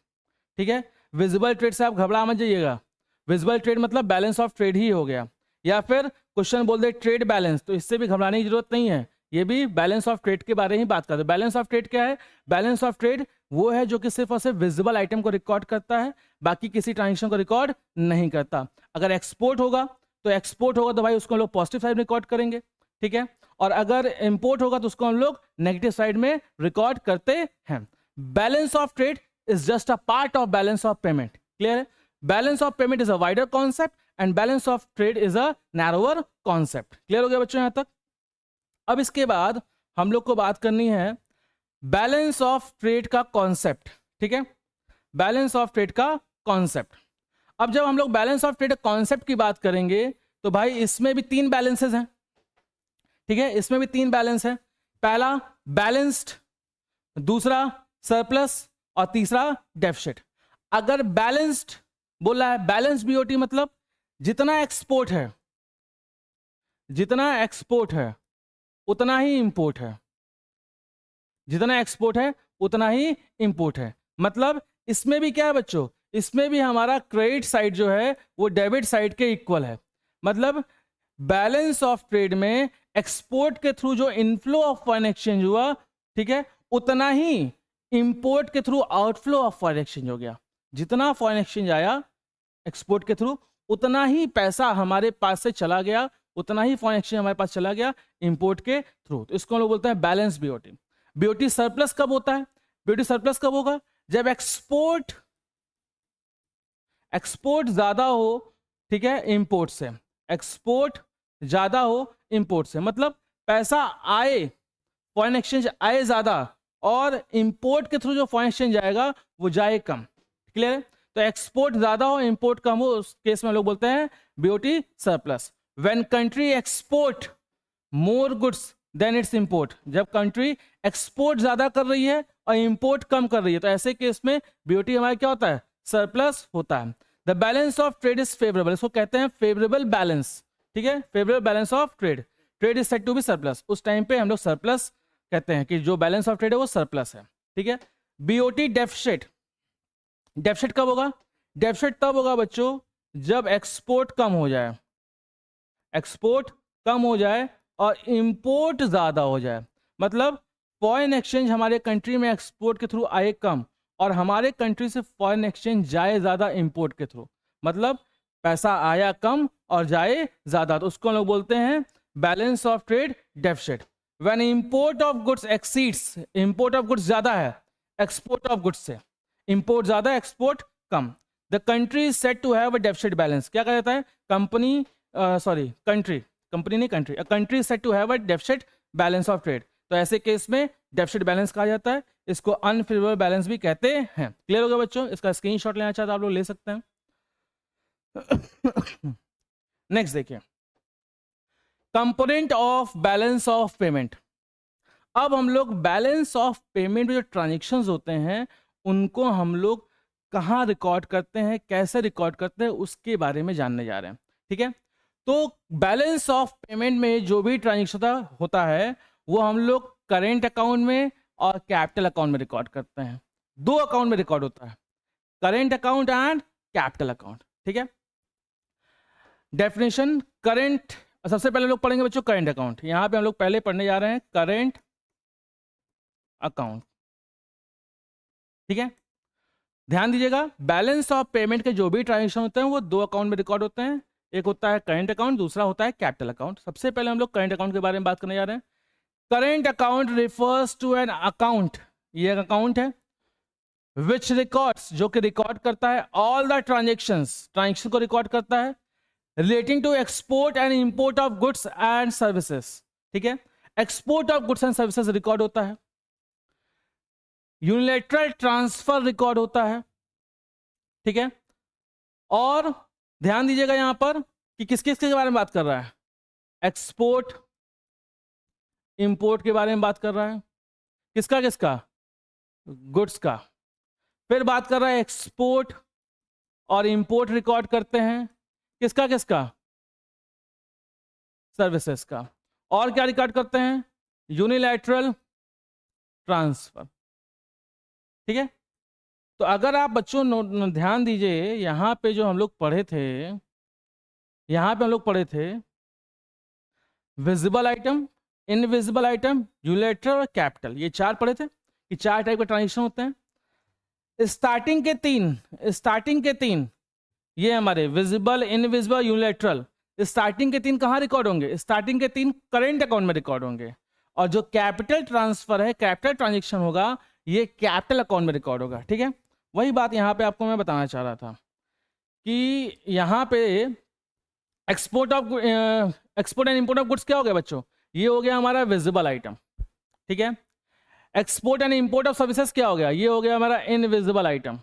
ठीक है। विजिबल ट्रेड से आप घबरा मत जाइएगा, विजिबल ट्रेड मतलब बैलेंस ऑफ ट्रेड ही हो गया। या फिर क्वेश्चन बोल दे ट्रेड बैलेंस, तो इससे भी घबराने की जरूरत नहीं है, ये भी बैलेंस ऑफ ट्रेड के बारे में ही बात करते हैं। बैलेंस ऑफ ट्रेड क्या है? बैलेंस ऑफ ट्रेड वो है जो कि सिर्फ और सिर्फ विजिबल आइटम को रिकॉर्ड करता है, बाकी किसी ट्रांजेक्शन को रिकॉर्ड नहीं करता। अगर एक्सपोर्ट होगा तो भाई उसको हम लोग पॉजिटिव साइड में रिकॉर्ड करेंगे, ठीक है। और अगर इंपोर्ट होगा तो उसको हम लोग नेगेटिव साइड में रिकॉर्ड करते हैं। Balance of trade is just a part of balance of payment, clear है। Balance of payment is a wider concept and balance of trade is a narrower concept. Clear हो गया बच्चों यहां तक? अब इसके बाद हम लोग को बात करनी है बैलेंस ऑफ ट्रेड का कॉन्सेप्ट, ठीक है। बैलेंस ऑफ ट्रेड का कॉन्सेप्ट। अब जब हम लोग बैलेंस ऑफ ट्रेड कॉन्सेप्ट की बात करेंगे तो भाई इसमें भी 3 बैलेंसेस हैं, ठीक है। इसमें भी 3 बैलेंस है। पहला बैलेंस्ड, दूसरा सरप्लस और तीसरा डेफिसिट। अगर बैलेंस्ड बोला है, बैलेंस बीओटी मतलब जितना एक्सपोर्ट है उतना ही इंपोर्ट है, जितना एक्सपोर्ट है उतना ही इंपोर्ट है। मतलब इसमें भी क्या है बच्चों, इसमें भी हमारा क्रेडिट साइड जो है वो डेबिट साइड के इक्वल है। मतलब बैलेंस ऑफ ट्रेड में एक्सपोर्ट के थ्रू जो इनफ्लो ऑफ फॉरेन एक्सचेंज हुआ, ठीक है, उतना ही इंपोर्ट के through outflow of foreign exchange हो गया। जितना फॉरेन एक्सचेंज आया एक्सपोर्ट के थ्रू उतना ही पैसा हमारे पास से चला गया, उतना ही फॉरेन एक्सचेंज हमारे पास चला गया इंपोर्ट के थ्रू। तो इसको हम लोग बोलते हैं बैलेंस बीओटी। बीओटी सरप्लस कब होता है? बीओटी सरप्लस कब होगा? जब एक्सपोर्ट ज्यादा हो, ठीक है, इंपोर्ट से। एक्सपोर्ट ज्यादा हो इंपोर्ट से, मतलब पैसा आए, फॉरेन एक्सचेंज आए ज्यादा और इंपोर्ट के थ्रू जो फॉरेन एक्सचेंज जाएगा वो जाए कम, क्लियर है। तो एक्सपोर्ट ज्यादा हो इंपोर्ट कम हो, उस केस में हम लोग बोलते हैं BOT surplus. When country export more goods then its import, जब कंट्री एक्सपोर्ट ज्यादा कर रही है और इंपोर्ट कम कर रही है तो ऐसे केस में बीओटी हमारा क्या होता है? सरप्लस होता है। The balance of trade is favourable, इसको कहते हैं फेवरेबल बैलेंस, ठीक है, favourable balance of trade. Trade is said to be surplus, उस टाइम पे हम लोग सरप्लस कहते हैं कि जो बैलेंस ऑफ ट्रेड है वो सरप्लस है, ठीक है। बीओटी डेफिसिट, डेफिसिट कब होगा? डेफिसिट तब होगा बच्चों जब एक्सपोर्ट कम हो जाए, एक्सपोर्ट कम हो जाए और इंपोर्ट ज्यादा हो जाए। मतलब फॉरेन एक्सचेंज हमारे कंट्री में एक्सपोर्ट के थ्रू आए कम और हमारे कंट्री से फॉरेन एक्सचेंज जाए ज्यादा इंपोर्ट के थ्रू, मतलब पैसा आया कम और जाए ज्यादा, तो उसको हम लोग बोलते हैं balance of trade deficit. When import of goods exceeds, import of goods ज्यादा है एक्सपोर्ट ऑफ गुड्स से, इंपोर्ट ज्यादा एक्सपोर्ट कम, the country is said to have a deficit balance. क्या कहा जाता है? कंपनी कंपनी नहीं country, a country said to have a deficit balance of trade. तो ऐसे केस में डेफिसिट बैलेंस कहा जाता है, इसको अनफेवरेबल बैलेंस भी कहते हैं। क्लियर हो गया बच्चों? इसका स्क्रीनशॉट लेना चाहते आप लोग ले सकते हैं। नेक्स्ट देखिए, component of balance of payment. अब हम लोग बैलेंस ऑफ पेमेंट में जो ट्रांजेक्शन्स होते हैं उनको हम लोग कहाँ रिकॉर्ड करते हैं, कैसे रिकॉर्ड करते हैं, उसके बारे में जानने जा रहे हैं, ठीक है। तो बैलेंस ऑफ पेमेंट में जो भी ट्रांजेक्शन होता है वो हम लोग करेंट अकाउंट में और कैपिटल अकाउंट में रिकॉर्ड करते हैं। 2 अकाउंट में रिकॉर्ड होता है, current account and capital account, ठीक है। डेफिनेशन, करेंट, सबसे पहले लोग पढ़ेंगे बच्चों करेंट अकाउंट। यहां पे हम लोग पहले पढ़ने जा रहे हैं करेंट अकाउंट, ठीक है। ध्यान दीजिएगा, बैलेंस ऑफ पेमेंट के जो भी ट्रांजेक्शन होते हैं वो 2 अकाउंट में रिकॉर्ड होते हैं, एक होता है करेंट अकाउंट, दूसरा होता है कैपिटल अकाउंट। सबसे पहले हम लोग करेंट अकाउंट के बारे में बात करने जा रहे हैं। Current account refers to an account, ये एक अकाउंट है, विच रिकॉर्ड्स, जो कि रिकॉर्ड करता है ऑल द ट्रांजेक्शन को रिकॉर्ड करता है relating to export and import of goods and services. ठीक है, export of goods and services record होता है, यूनिलैटरल ट्रांसफर रिकॉर्ड होता है। ठीक है, और ध्यान दीजिएगा यहां पर कि किस किस के बारे में बात कर रहा है, एक्सपोर्ट इंपोर्ट के बारे में बात कर रहा है, किसका किसका, गुड्स का। फिर बात कर रहा है एक्सपोर्ट और इंपोर्ट रिकॉर्ड करते हैं, किसका किसका, सर्विसेज का। और क्या रिकॉर्ड करते हैं, यूनिलैटरल ट्रांसफर। ठीक है, तो अगर आप बच्चों ध्यान दीजिए, यहां पे जो हम लोग पढ़े थे, यहां पे हम लोग पढ़े थे visible item, invisible item, unilateral और कैपिटल, ये चार पढ़े थे कि चार टाइप के ट्रांजेक्शन होते हैं। स्टार्टिंग के तीन ये हमारे विजिबल, इनविजिबल, यूनिलैटरल, स्टार्टिंग के तीन कहाँ रिकॉर्ड होंगे, स्टार्टिंग के तीन करेंट अकाउंट में रिकॉर्ड होंगे, और जो कैपिटल ट्रांसफर है, कैपिटल ट्रांजेक्शन होगा, ये कैपिटल अकाउंट में रिकॉर्ड होगा। ठीक है, वही बात यहाँ पे आपको मैं बताना चाह रहा था कि यहाँ पे export and import of goods क्या हो गया बच्चों, ये हो गया हमारा विजिबल आइटम। ठीक है, export and import of services क्या हो गया, ये हो गया हमारा इनविजिबल आइटम,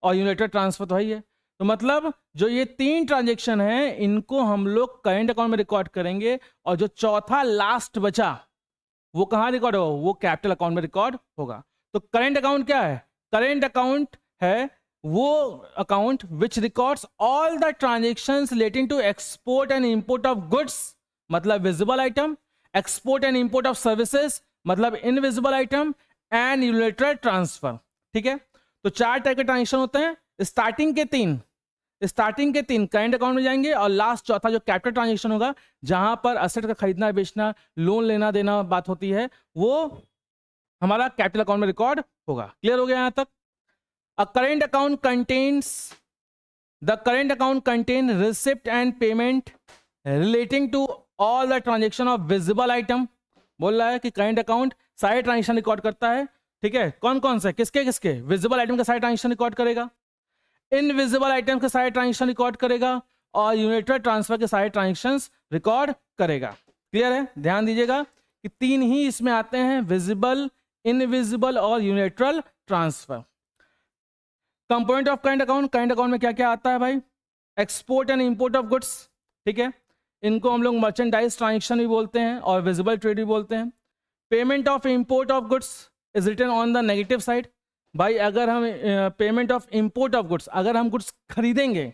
और यूनिलैटरल ट्रांसफर तो है ही है। तो मतलब जो ये तीन ट्रांजेक्शन है, इनको हम लोग करेंट अकाउंट में रिकॉर्ड करेंगे, और जो चौथा लास्ट बचा वो कहाँ रिकॉर्ड होगा, वो कैपिटल अकाउंट में रिकॉर्ड होगा। तो करेंट अकाउंट क्या है, करेंट अकाउंट है वो account which records all the transactions relating to export and import of goods, मतलब visible item, export and import of services, मतलब invisible item, and unilateral transfer. ठीक है, तो चार टाइप के ट्रांजेक्शन होते हैं। स्टार्टिंग के तीन करेंट अकाउंट में जाएंगे, और लास्ट चौथा जो कैपिटल ट्रांजेक्शन होगा, जहां पर असेट का खरीदना बेचना, लोन लेना देना बात होती है, वो हमारा कैपिटल अकाउंट में रिकॉर्ड होगा। क्लियर हो गया यहां तक। The current account contain receipt and payment relating to all the transaction of visible item. बोल रहा है कि करेंट अकाउंट सारे ट्रांजेक्शन रिकॉर्ड करता है। ठीक है, कौन कौन से, किसके किसके, विजिबल आइटम के सारे ट्रांजेक्शन रिकॉर्ड करेगा, इनविजिबल आइटम के सारे ट्रांजेक्शन रिकॉर्ड करेगा, और यूनिलैटरल ट्रांसफर के सारे ट्रांजेक्शंस रिकॉर्ड करेगा। क्लियर है, ध्यान दीजिएगा कि तीन ही इसमें आते हैं, विजिबल, इनविजिबल और unilateral transfer. Component of current account में क्या क्या आता है भाई, export and import of goods. ठीक है, इनको हम लोग मर्चेंडाइज ट्रांजेक्शन भी बोलते हैं और विजिबल ट्रेड भी बोलते हैं। Payment of import of goods is written on the negative side. भाई अगर हम payment of import of goods, अगर हम गुड्स खरीदेंगे,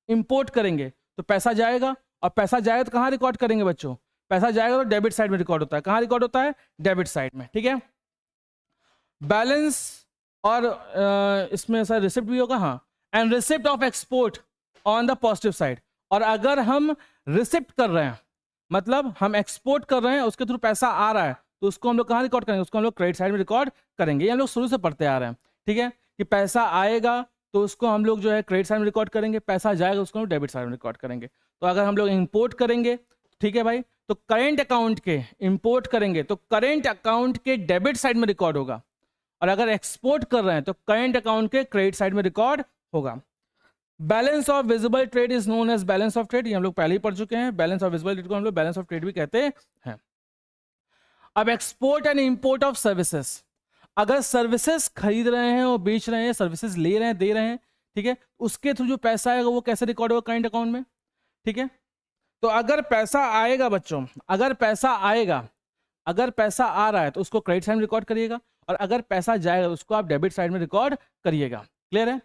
इंपोर्ट करेंगे, तो पैसा जाएगा, और पैसा जाएगा तो कहाँ रिकॉर्ड करेंगे बच्चों, पैसा जाएगा तो डेबिट साइड में रिकॉर्ड होता है। कहाँ रिकॉर्ड होता है, डेबिट साइड में। ठीक है, बैलेंस, और इसमें सर रिसिप्ट भी होगा, हाँ, and receipt of export on the positive side. और अगर हम रिसिप्ट कर रहे हैं, मतलब हम एक्सपोर्ट कर रहे हैं, उसके थ्रू पैसा आ रहा है, तो उसको हम लोग कहाँ रिकॉर्ड करेंगे, उसको हम लोग क्रेडिट साइड में रिकॉर्ड करेंगे। ये हम लोग शुरू से पढ़ते आ रहे हैं। ठीक है, कि पैसा आएगा तो उसको हम लोग जो है क्रेडिट साइड में रिकॉर्ड करेंगे, पैसा जाएगा उसको हम डेबिट साइड में रिकॉर्ड करेंगे। तो अगर हम लोग इंपोर्ट करेंगे, ठीक है भाई, तो करेंट अकाउंट के इंपोर्ट करेंगे तो करेंट अकाउंट के डेबिट साइड में रिकॉर्ड होगा, और अगर एक्सपोर्ट कर रहे हैं तो करेंट अकाउंट के क्रेडिट साइड में रिकॉर्ड होगा। Balance of visible trade is known as balance of trade, ये हम लोग पहले ही पढ़ चुके हैं। बैलेंस ऑफ विजिबल ट्रेड को हम लोग बैलेंस ऑफ ट्रेड भी कहते हैं। अब export and import of services, अगर सर्विसेज खरीद रहे हैं और बेच रहे हैं, सर्विसेज ले रहे हैं, दे रहे हैं, ठीक है, उसके थ्रू जो पैसा आएगा वो कैसे रिकॉर्ड होगा, करेंट अकाउंट में। ठीक है, तो अगर पैसा आएगा बच्चों, अगर पैसा आ रहा है तो उसको क्रेडिट साइड में रिकॉर्ड करिएगा, और अगर पैसा जाएगा तो उसको आप डेबिट साइड में रिकॉर्ड करिएगा। क्लियर है,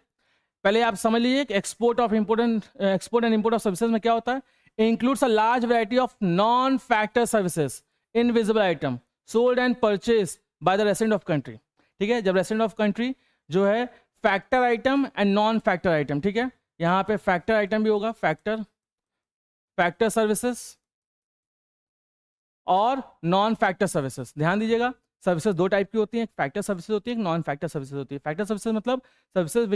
पहले आप समझ लीजिए कि export and import of services में क्या होता है। Includes a large variety of non factor services, invisible item sold and purchase by the resident of country. ठीक है, जब रेसिडेंट ऑफ कंट्री जो है factor item and non factor item, ठीक है, यहाँ पे फैक्टर आइटम भी होगा, फैक्टर सर्विसेज और नॉन फैक्टर सर्विसेज। ध्यान दीजिएगा, सर्विसेज दो टाइप की होती हैं, एक फैक्टर सर्विसेज होती है, एक नॉन फैक्टर सर्विसेज होती है। फैक्टर सर्विसेज मतलब services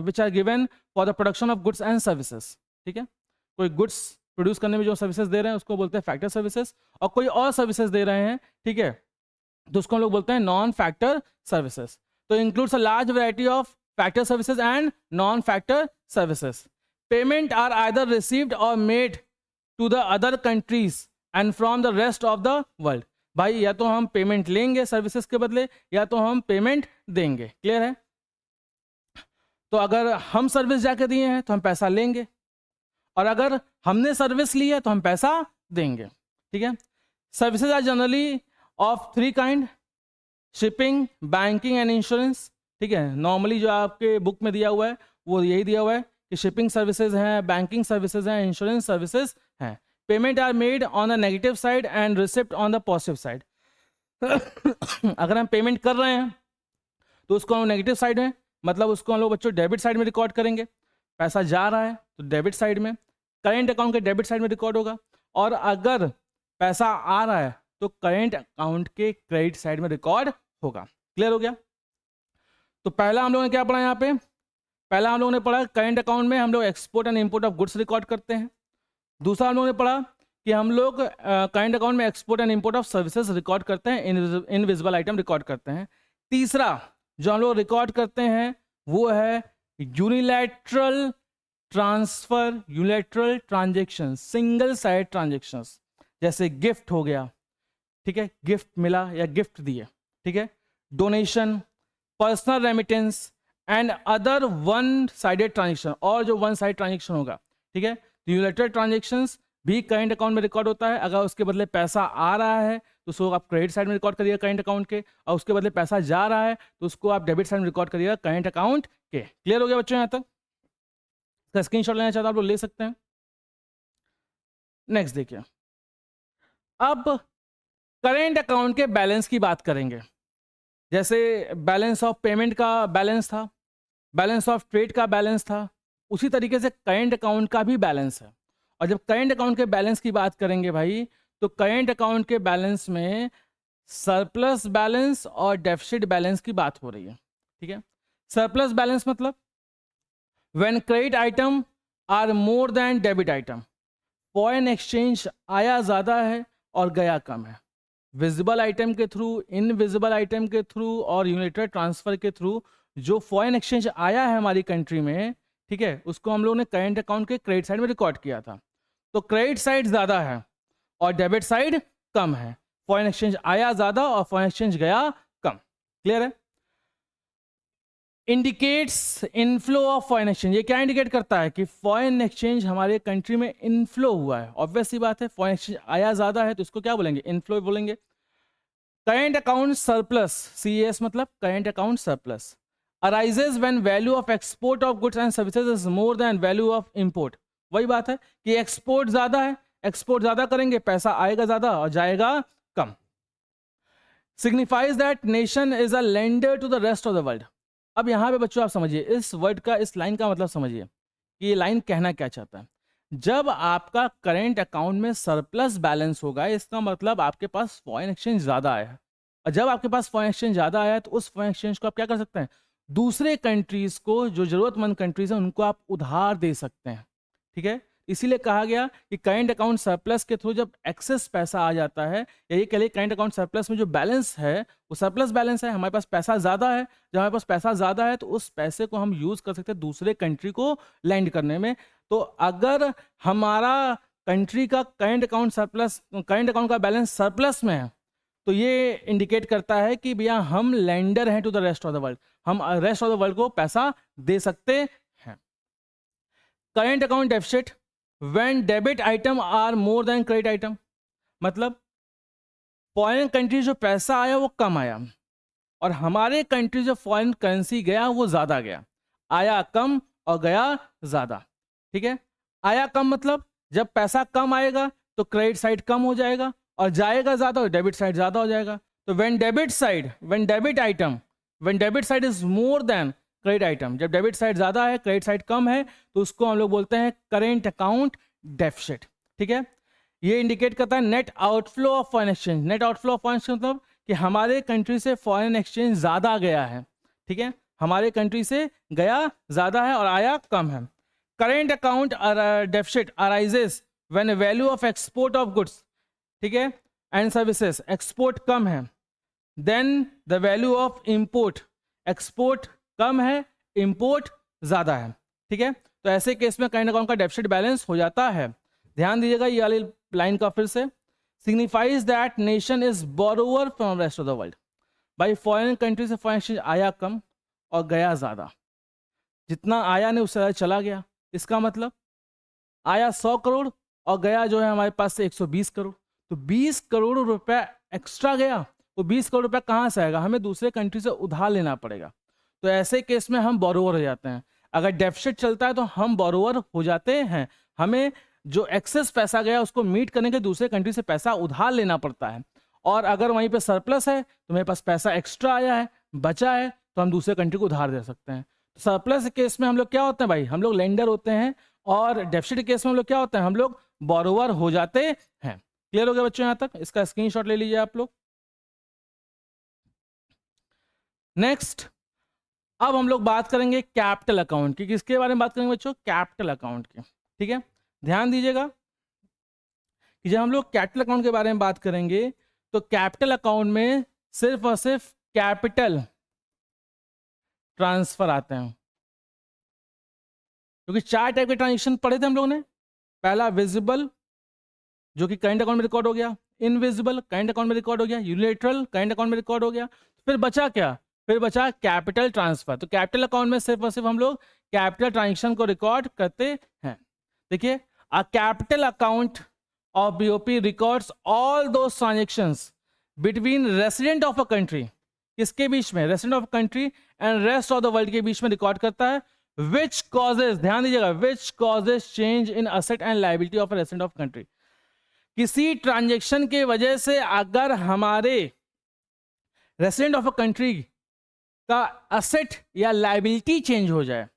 which are given for the production of goods and services. ठीक है, कोई गुड्स प्रोड्यूस करने में जो सर्विसेज दे रहे हैं उसको बोलते हैं फैक्टर सर्विसेज, और कोई और सर्विसेज दे रहे हैं, ठीक है, तो उसको हम लोग बोलते हैं नॉन फैक्टर सर्विसेज। तो includes a large variety of factor services and non factor services. Payment are either received or made to the other countries and from the rest of the world. भाई या तो हम payment लेंगे services के बदले, या तो हम पेमेंट देंगे। क्लियर है? तो अगर हम सर्विस जाके दिए हैं तो हम पैसा लेंगे, और अगर हमने सर्विस ली है तो हम पैसा देंगे। ठीक है? Services are generally of 3 kind: shipping, banking and insurance. ठीक है, नॉर्मली जो आपके बुक में दिया हुआ है वो यही दिया हुआ है कि शिपिंग सर्विसेज हैं, बैंकिंग सर्विसेज हैं, इंश्योरेंस सर्विसेज हैं। Payment are made on the negative side and receipt on the positive side. अगर हम पेमेंट कर रहे हैं तो उसको हम नेगेटिव साइड में, मतलब उसको हम लोग बच्चों डेबिट साइड में रिकॉर्ड करेंगे। पैसा जा रहा है तो डेबिट साइड में, करेंट अकाउंट के डेबिट साइड में रिकॉर्ड होगा, और अगर पैसा आ रहा है तो करेंट अकाउंट के क्रेडिट साइड में रिकॉर्ड होगा। क्लियर हो गया? तो पहला हम लोगों ने क्या पढ़ा यहाँ पे? पहला हम लोगों ने पढ़ा करेंट अकाउंट में हम लोग export and import of goods record करते हैं। दूसरा हम लोगों ने पढ़ा कि हम लोग करेंट अकाउंट में export and import of services record करते हैं, इनविजिबल आइटम रिकॉर्ड करते हैं। तीसरा जो हम लोग रिकॉर्ड करते हैं वो है unilateral transfer, unilateral transaction, single side transactions, जैसे गिफ्ट हो गया, ठीक है, गिफ्ट मिला या गिफ्ट दिए, ठीक है, donation, personal remittance and other one sided transaction, और जो वन साइड ट्रांजेक्शन होगा, ठीक है, यूनिलैटरल ट्रांजेक्शंस भी करेंट अकाउंट में रिकॉर्ड होता है। अगर उसके बदले पैसा आ रहा है तो उसको आप क्रेडिट साइड में रिकॉर्ड करिएगा करेंट अकाउंट के, और उसके बदले पैसा जा रहा है तो उसको आप डेबिट साइड में रिकॉर्ड करिएगा करेंट अकाउंट के। क्लियर हो गया बच्चों? यहाँ तक इसका स्क्रीनशॉट लेना चाहता आप लोग ले सकते हैं। नेक्स्ट देखिए, अब करेंट अकाउंट के बैलेंस की बात करेंगे। जैसे बैलेंस ऑफ पेमेंट का बैलेंस था, बैलेंस ऑफ ट्रेड का बैलेंस था, उसी तरीके से करेंट अकाउंट का भी बैलेंस है। और जब करेंट अकाउंट के बैलेंस की बात करेंगे भाई, तो करेंट अकाउंट के बैलेंस में सरप्लस बैलेंस और डेफिसिट बैलेंस की बात हो रही है। ठीक है, सरप्लस बैलेंस मतलब when credit item are more than debit item, foreign exchange आया ज़्यादा है और गया कम है। विजिबल आइटम के थ्रू, इनविजिबल आइटम के थ्रू और यूनिलैटरल ट्रांसफर के थ्रू जो फॉरेन एक्सचेंज आया है हमारी कंट्री में, ठीक है, उसको हम लोगों ने करेंट अकाउंट के क्रेडिट साइड में रिकॉर्ड किया था। तो क्रेडिट साइड ज़्यादा है और डेबिट साइड कम है। फॉरेन एक्सचेंज आया ज़्यादा और फॉरेन एक्सचेंज गया कम। क्लियर है? Indicates inflow of foreign exchange. ये क्या इंडिकेट करता है कि फॉरेन एक्सचेंज हमारे कंट्री में इनफ्लो हुआ है। ऑब्वियस सी बात है, फॉरेन एक्सचेंज आया ज़्यादा है तो इसको क्या बोलेंगे? इनफ्लो बोलेंगे। करेंट अकाउंट सरप्लस, CAS मतलब current account surplus, arises when value of export of goods and services is more than value of import. वही बात है कि एक्सपोर्ट ज़्यादा है, एक्सपोर्ट ज़्यादा करेंगे, पैसा आएगा ज़्यादा और जाएगा कम। Signifies that nation is a lender to the rest of the world. अब यहाँ पे बच्चों आप समझिए, इस वर्ड का, इस लाइन का मतलब समझिए कि ये लाइन कहना क्या चाहता है। जब आपका करेंट अकाउंट में सरप्लस बैलेंस होगा, इसका मतलब आपके पास फॉरेन एक्सचेंज ज़्यादा आया है, और जब आपके पास फॉरेन एक्सचेंज ज़्यादा आया है तो उस फॉरेन एक्सचेंज को आप क्या कर सकते हैं? दूसरे कंट्रीज़ को, जो ज़रूरतमंद कंट्रीज़ हैं, उनको आप उधार दे सकते हैं। ठीक है, इसीलिए कहा गया कि करेंट अकाउंट सरप्लस के थ्रू जब एक्सेस पैसा आ जाता है, या ये कह लिए करेंट अकाउंट सरप्लस में जो बैलेंस है वो सरप्लस बैलेंस है, हमारे पास पैसा ज़्यादा है। जब हमारे पास पैसा ज़्यादा है तो उस पैसे को हम यूज़ कर सकते हैं दूसरे कंट्री को लैंड करने में। तो अगर हमारा कंट्री का current account surplus, current account का बैलेंस सरप्लस में है, तो ये इंडिकेट करता है कि भैया हम लैंडर हैं to the rest of the world, हम रेस्ट ऑफ द वर्ल्ड को पैसा दे सकते हैं। Current account deficit when debit item are more than credit item, मतलब फॉरेन कंट्री जो पैसा आया वो कम आया, और हमारे कंट्री जो फॉरेन करेंसी गया वो ज़्यादा गया। आया कम और गया ज़्यादा। ठीक है, आया कम मतलब जब पैसा कम आएगा तो क्रेडिट साइड कम हो जाएगा, और जाएगा ज़्यादा और डेबिट साइड ज़्यादा हो जाएगा। तो when debit side is more than credit item, जब डेबिट साइड ज़्यादा है, क्रेडिट साइड कम है, तो उसको हम लोग बोलते हैं करेंट अकाउंट डेफिसिट। ठीक है, ये इंडिकेट करता है net outflow of foreign exchange. Net outflow of foreign exchange मतलब कि हमारे कंट्री से फॉरेन एक्सचेंज ज़्यादा गया है। ठीक है, हमारे कंट्री से गया ज़्यादा है और आया कम है। Current account deficit arises when value of export of goods, ठीक है, एंड सर्विसेज, एक्सपोर्ट कम है, then the value of import, export कम है, इंपोर्ट ज्यादा है, ठीक है। तो ऐसे केस में करंट अकाउंट का डेफिसिट बैलेंस हो जाता है। ध्यान दीजिएगा ये वाली लाइन का फिर से, signifies that nation is borrower from rest of the world. भाई फॉरेन कंट्री से फॉरेन एक्सचेंज आया कम और गया ज्यादा, जितना आया नहीं उससे ज्यादा चला गया। इसका मतलब आया 100 करोड़ और गया जो है हमारे पास से 120 करोड़, तो 20 करोड़ रुपए एक्स्ट्रा गया। वो 20 करोड़ रुपए कहाँ से आएगा? हमें दूसरे कंट्री से उधार लेना पड़ेगा। तो ऐसे केस में हम बोरोवर हो जाते हैं। अगर डेफिसिट चलता है तो हम बोरोवर हो जाते हैं, हमें जो एक्सेस पैसा गया उसको मीट करने के दूसरे कंट्री से पैसा उधार लेना पड़ता है। और अगर वहीं पे सरप्लस है तो मेरे पास पैसा एक्स्ट्रा आया है, बचा है, तो हम दूसरे कंट्री को उधार दे सकते हैं। तो सरप्लस केस में हम लोग क्या होते हैं भाई? हम लोग लेंडर होते हैं, और डेफिसिट केस में हम लोग क्या होते हैं? हम लोग बोरोवर हो जाते हैं। क्लियर हो गया बच्चों यहाँ तक? इसका स्क्रीनशॉट ले लीजिए आप लोग। नेक्स्ट, अब हम लोग बात करेंगे कैपिटल अकाउंट की। किसके बारे में बात करेंगे बच्चों? कैपिटल अकाउंट की, ठीक है। ध्यान दीजिएगा कि जब हम लोग कैपिटल अकाउंट के बारे में बात करेंगे तो कैपिटल अकाउंट में सिर्फ और सिर्फ कैपिटल ट्रांसफर आते हैं, क्योंकि 4 टाइप के ट्रांजेक्शन पढ़े थे हम लोगों ने। पहला विजिबल, जो कि करंट अकाउंट में रिकॉर्ड हो गया, इनविजिबल करंट अकाउंट में रिकॉर्ड हो गया, यूनिलैटरल करंट अकाउंट में रिकॉर्ड हो गया। फिर बचा क्या? फिर बचा कैपिटल ट्रांसफर। तो कैपिटल अकाउंट में सिर्फ और सिर्फ हम लोग कैपिटल ट्रांजेक्शन को रिकॉर्ड करते हैं। देखिए, a capital account of BOP records all those transactions between resident of a country, किसके बीच में? Resident of country and rest of the world के बीच में रिकॉर्ड करता है। विच कॉजेज, ध्यान दीजिएगा, which causes change in asset and liability of resident of country. किसी transaction के वजह से अगर हमारे रेसिडेंट ऑफ अ कंट्री का असेट या लायबिलिटी चेंज हो जाए,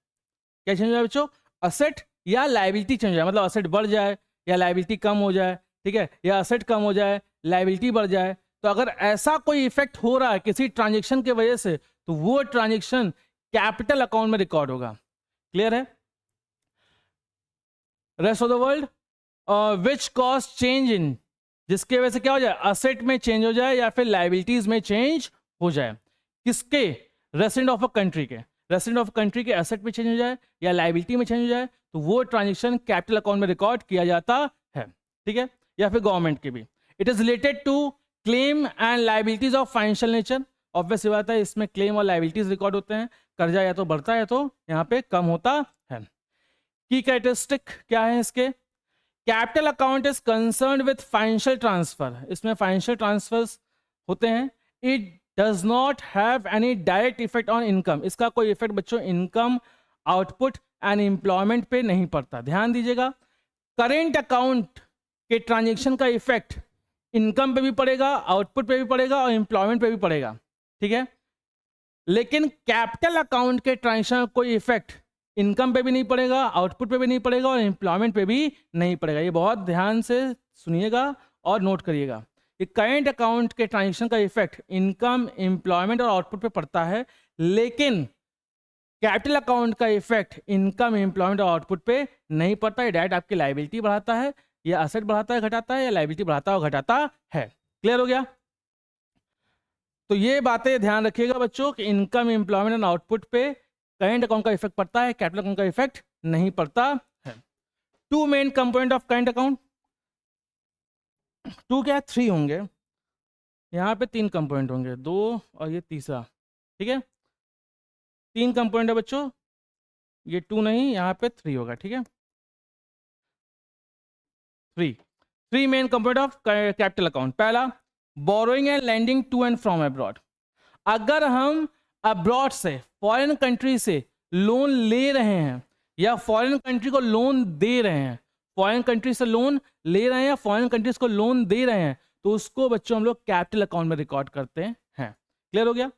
क्या चेंज हो जाए बच्चों? असेट या लायबिलिटी चेंज हो जाए, मतलब असेट बढ़ जाए या लायबिलिटी कम हो जाए, ठीक है, या असेट कम हो जाए, लायबिलिटी बढ़ जाए। तो अगर ऐसा कोई इफेक्ट हो रहा है किसी ट्रांजेक्शन के वजह से, तो वो ट्रांजेक्शन कैपिटल अकाउंट में रिकॉर्ड होगा। क्लियर है? Rest of the world, which cost change in, जिसके वजह से क्या हो जाए? असेट में चेंज हो जाए या फिर लायबिलिटीज में चेंज हो जाए। किसके? रेसिडेंट ऑफ अ कंट्री के। रेसिडेंट ऑफ कंट्री के एसेट में चेंज हो जाए या लायबिलिटी में चेंज हो जाए, तो वो ट्रांजेक्शन कैपिटल अकाउंट में रिकॉर्ड किया जाता है, ठीक है। या फिर गवर्नमेंट के भी। It is related to claim and liabilities of financial nature. Obvious बात है, इसमें क्लेम और लायबिलिटीज रिकॉर्ड होते हैं। कर्जा या तो बढ़ता है या तो यहाँ पे कम होता है। की कैरेक्टरिस्टिक क्या है इसके? Capital account is concern with financial transfer, इसमें फाइनेंशियल ट्रांसफर्स होते हैं। It does not have any direct effect on income, इसका कोई इफेक्ट बच्चों इनकम, आउटपुट एंड एम्प्लॉयमेंट पे नहीं पड़ता। ध्यान दीजिएगा, करेंट अकाउंट के ट्रांजेक्शन का इफेक्ट इनकम पे भी पड़ेगा, आउटपुट पे भी पड़ेगा और एम्प्लॉयमेंट पे भी पड़ेगा, ठीक है। लेकिन कैपिटल अकाउंट के ट्रांजेक्शन का कोई इफेक्ट इनकम पे भी नहीं पड़ेगा, आउटपुट पे भी नहीं पड़ेगा और एम्प्लॉयमेंट पे भी नहीं पड़ेगा। ये बहुत ध्यान से सुनिएगा और नोट करिएगा। ये करेंट अकाउंट के ट्रांजेक्शन का इफेक्ट इनकम, एम्प्लॉयमेंट और आउटपुट पे पड़ता है, लेकिन कैपिटल अकाउंट का इफेक्ट इनकम, एम्प्लॉयमेंट और आउटपुट पे नहीं पड़ता। ये डायरेक्ट आपकी लायबिलिटी बढ़ाता है, या असेट बढ़ाता है घटाता है, या लायबिलिटी बढ़ाता और घटाता है। क्लियर हो गया? तो ये बातें ध्यान रखिएगा बच्चों कि इनकम, एम्प्लॉयमेंट और आउटपुट पे करेंट अकाउंट का इफेक्ट पड़ता है, कैपिटल अकाउंट का इफेक्ट नहीं पड़ता है। 2 main component of current account, 2 क्या? 3 होंगे। यहाँ पे 3 कंपोनेंट होंगे, 2 और ये तीसरा, ठीक है। 3 कंपोनेंट है बच्चों, ये 2 नहीं, यहाँ पे 3 होगा, ठीक है। 3 main component of capital account. पहला, borrowing and lending to and from abroad. अगर हम अब्रॉड से, फॉरेन कंट्री से लोन ले रहे हैं या फॉरेन कंट्री को लोन दे रहे हैं, फॉरेन कंट्री से लोन ले रहे हैं या फॉरेन कंट्रीज को लोन दे रहे हैं, तो उसको बच्चों हम लोग कैपिटल अकाउंट में रिकॉर्ड करते हैं। क्लियर हो गया?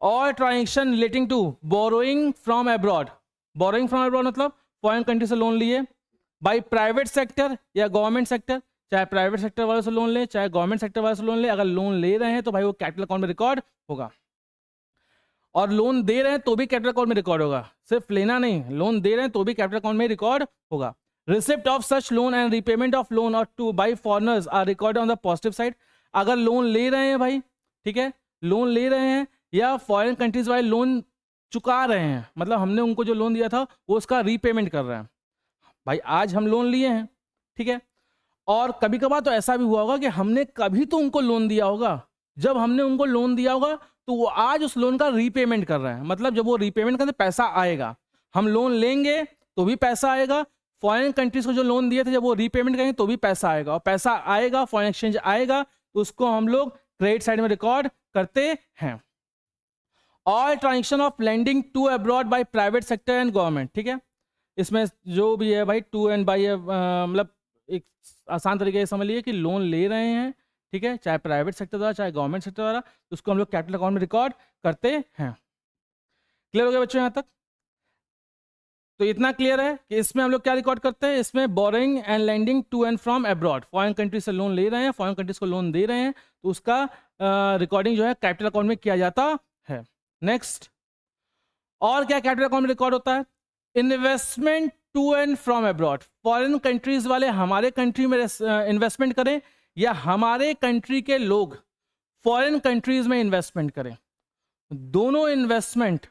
और transaction relating to borrowing from abroad, borrowing from abroad मतलब फॉरेन कंट्री से लोन लिए बाई प्राइवेट सेक्टर या गवर्नमेंट सेक्टर, चाहे प्राइवेट सेक्टर वाले से लोन ले चाहे गवर्नमेंट सेक्टर वाले से लोन ले, अगर लोन ले रहे हैं तो भाई वो कैपिटल अकाउंट में रिकॉर्ड होगा। और लोन दे रहे हैं तो भी कैपिटल अकाउंट में रिकॉर्ड होगा, सिर्फ लेना नहीं, लोन दे रहे हैं तो भी कैपिटल अकाउंट में रिकॉर्ड होगा। Receipt of such loan and repayment of loan और to buy foreigners are record on the positive side. अगर लोन ले रहे हैं भाई, ठीक है, लोन ले रहे हैं या फॉरेन कंट्रीज वाले लोन चुका रहे हैं, मतलब हमने उनको जो लोन दिया था वो उसका रीपेमेंट कर रहे हैं। भाई आज हम लोन लिए हैं, ठीक है, और कभी कभार तो ऐसा भी हुआ होगा कि हमने कभी तो उनको लोन दिया होगा, जब हमने उनको लोन दिया होगा तो वो आज उस लोन का रीपेमेंट कर रहे हैं। मतलब जब वो रीपेमेंट करते पैसा आएगा, हम लोन लेंगे तो भी पैसा आएगा, फॉरेन कंट्रीज को जो लोन दिए थे जब वो रीपेमेंट करेंगे तो भी पैसा आएगा, और पैसा आएगा, फॉरेन एक्सचेंज आएगा, तो उसको हम लोग क्रेडिट साइड में रिकॉर्ड करते हैं। All transaction of lending to abroad by private sector and government, ठीक है, इसमें जो भी है भाई टू एंड बाई, मतलब एक आसान तरीके से समझ लीजिए कि लोन ले रहे हैं, ठीक है, चाहे प्राइवेट सेक्टर द्वारा चाहे गवर्नमेंट सेक्टर द्वारा, तो उसको हम लोग कैपिटल अकाउंट में रिकॉर्ड करते हैं। क्लियर हो गया बच्चों यहाँ तक? तो इतना क्लियर है कि इसमें हम लोग क्या रिकॉर्ड करते हैं, इसमें boring and lending to and from abroad, foreign country से लोन ले रहे हैं, फॉरेन कंट्रीज को लोन दे रहे हैं, तो उसका रिकॉर्डिंग जो है कैपिटल अकाउंट में किया जाता है। नेक्स्ट, और क्या कैपिटल अकाउंट में रिकॉर्ड होता है? Investment to and from abroad, foreign countries वाले हमारे कंट्री में इन्वेस्टमेंट करें या हमारे कंट्री के लोग फॉरेन कंट्रीज में इन्वेस्टमेंट करें, दोनों इन्वेस्टमेंट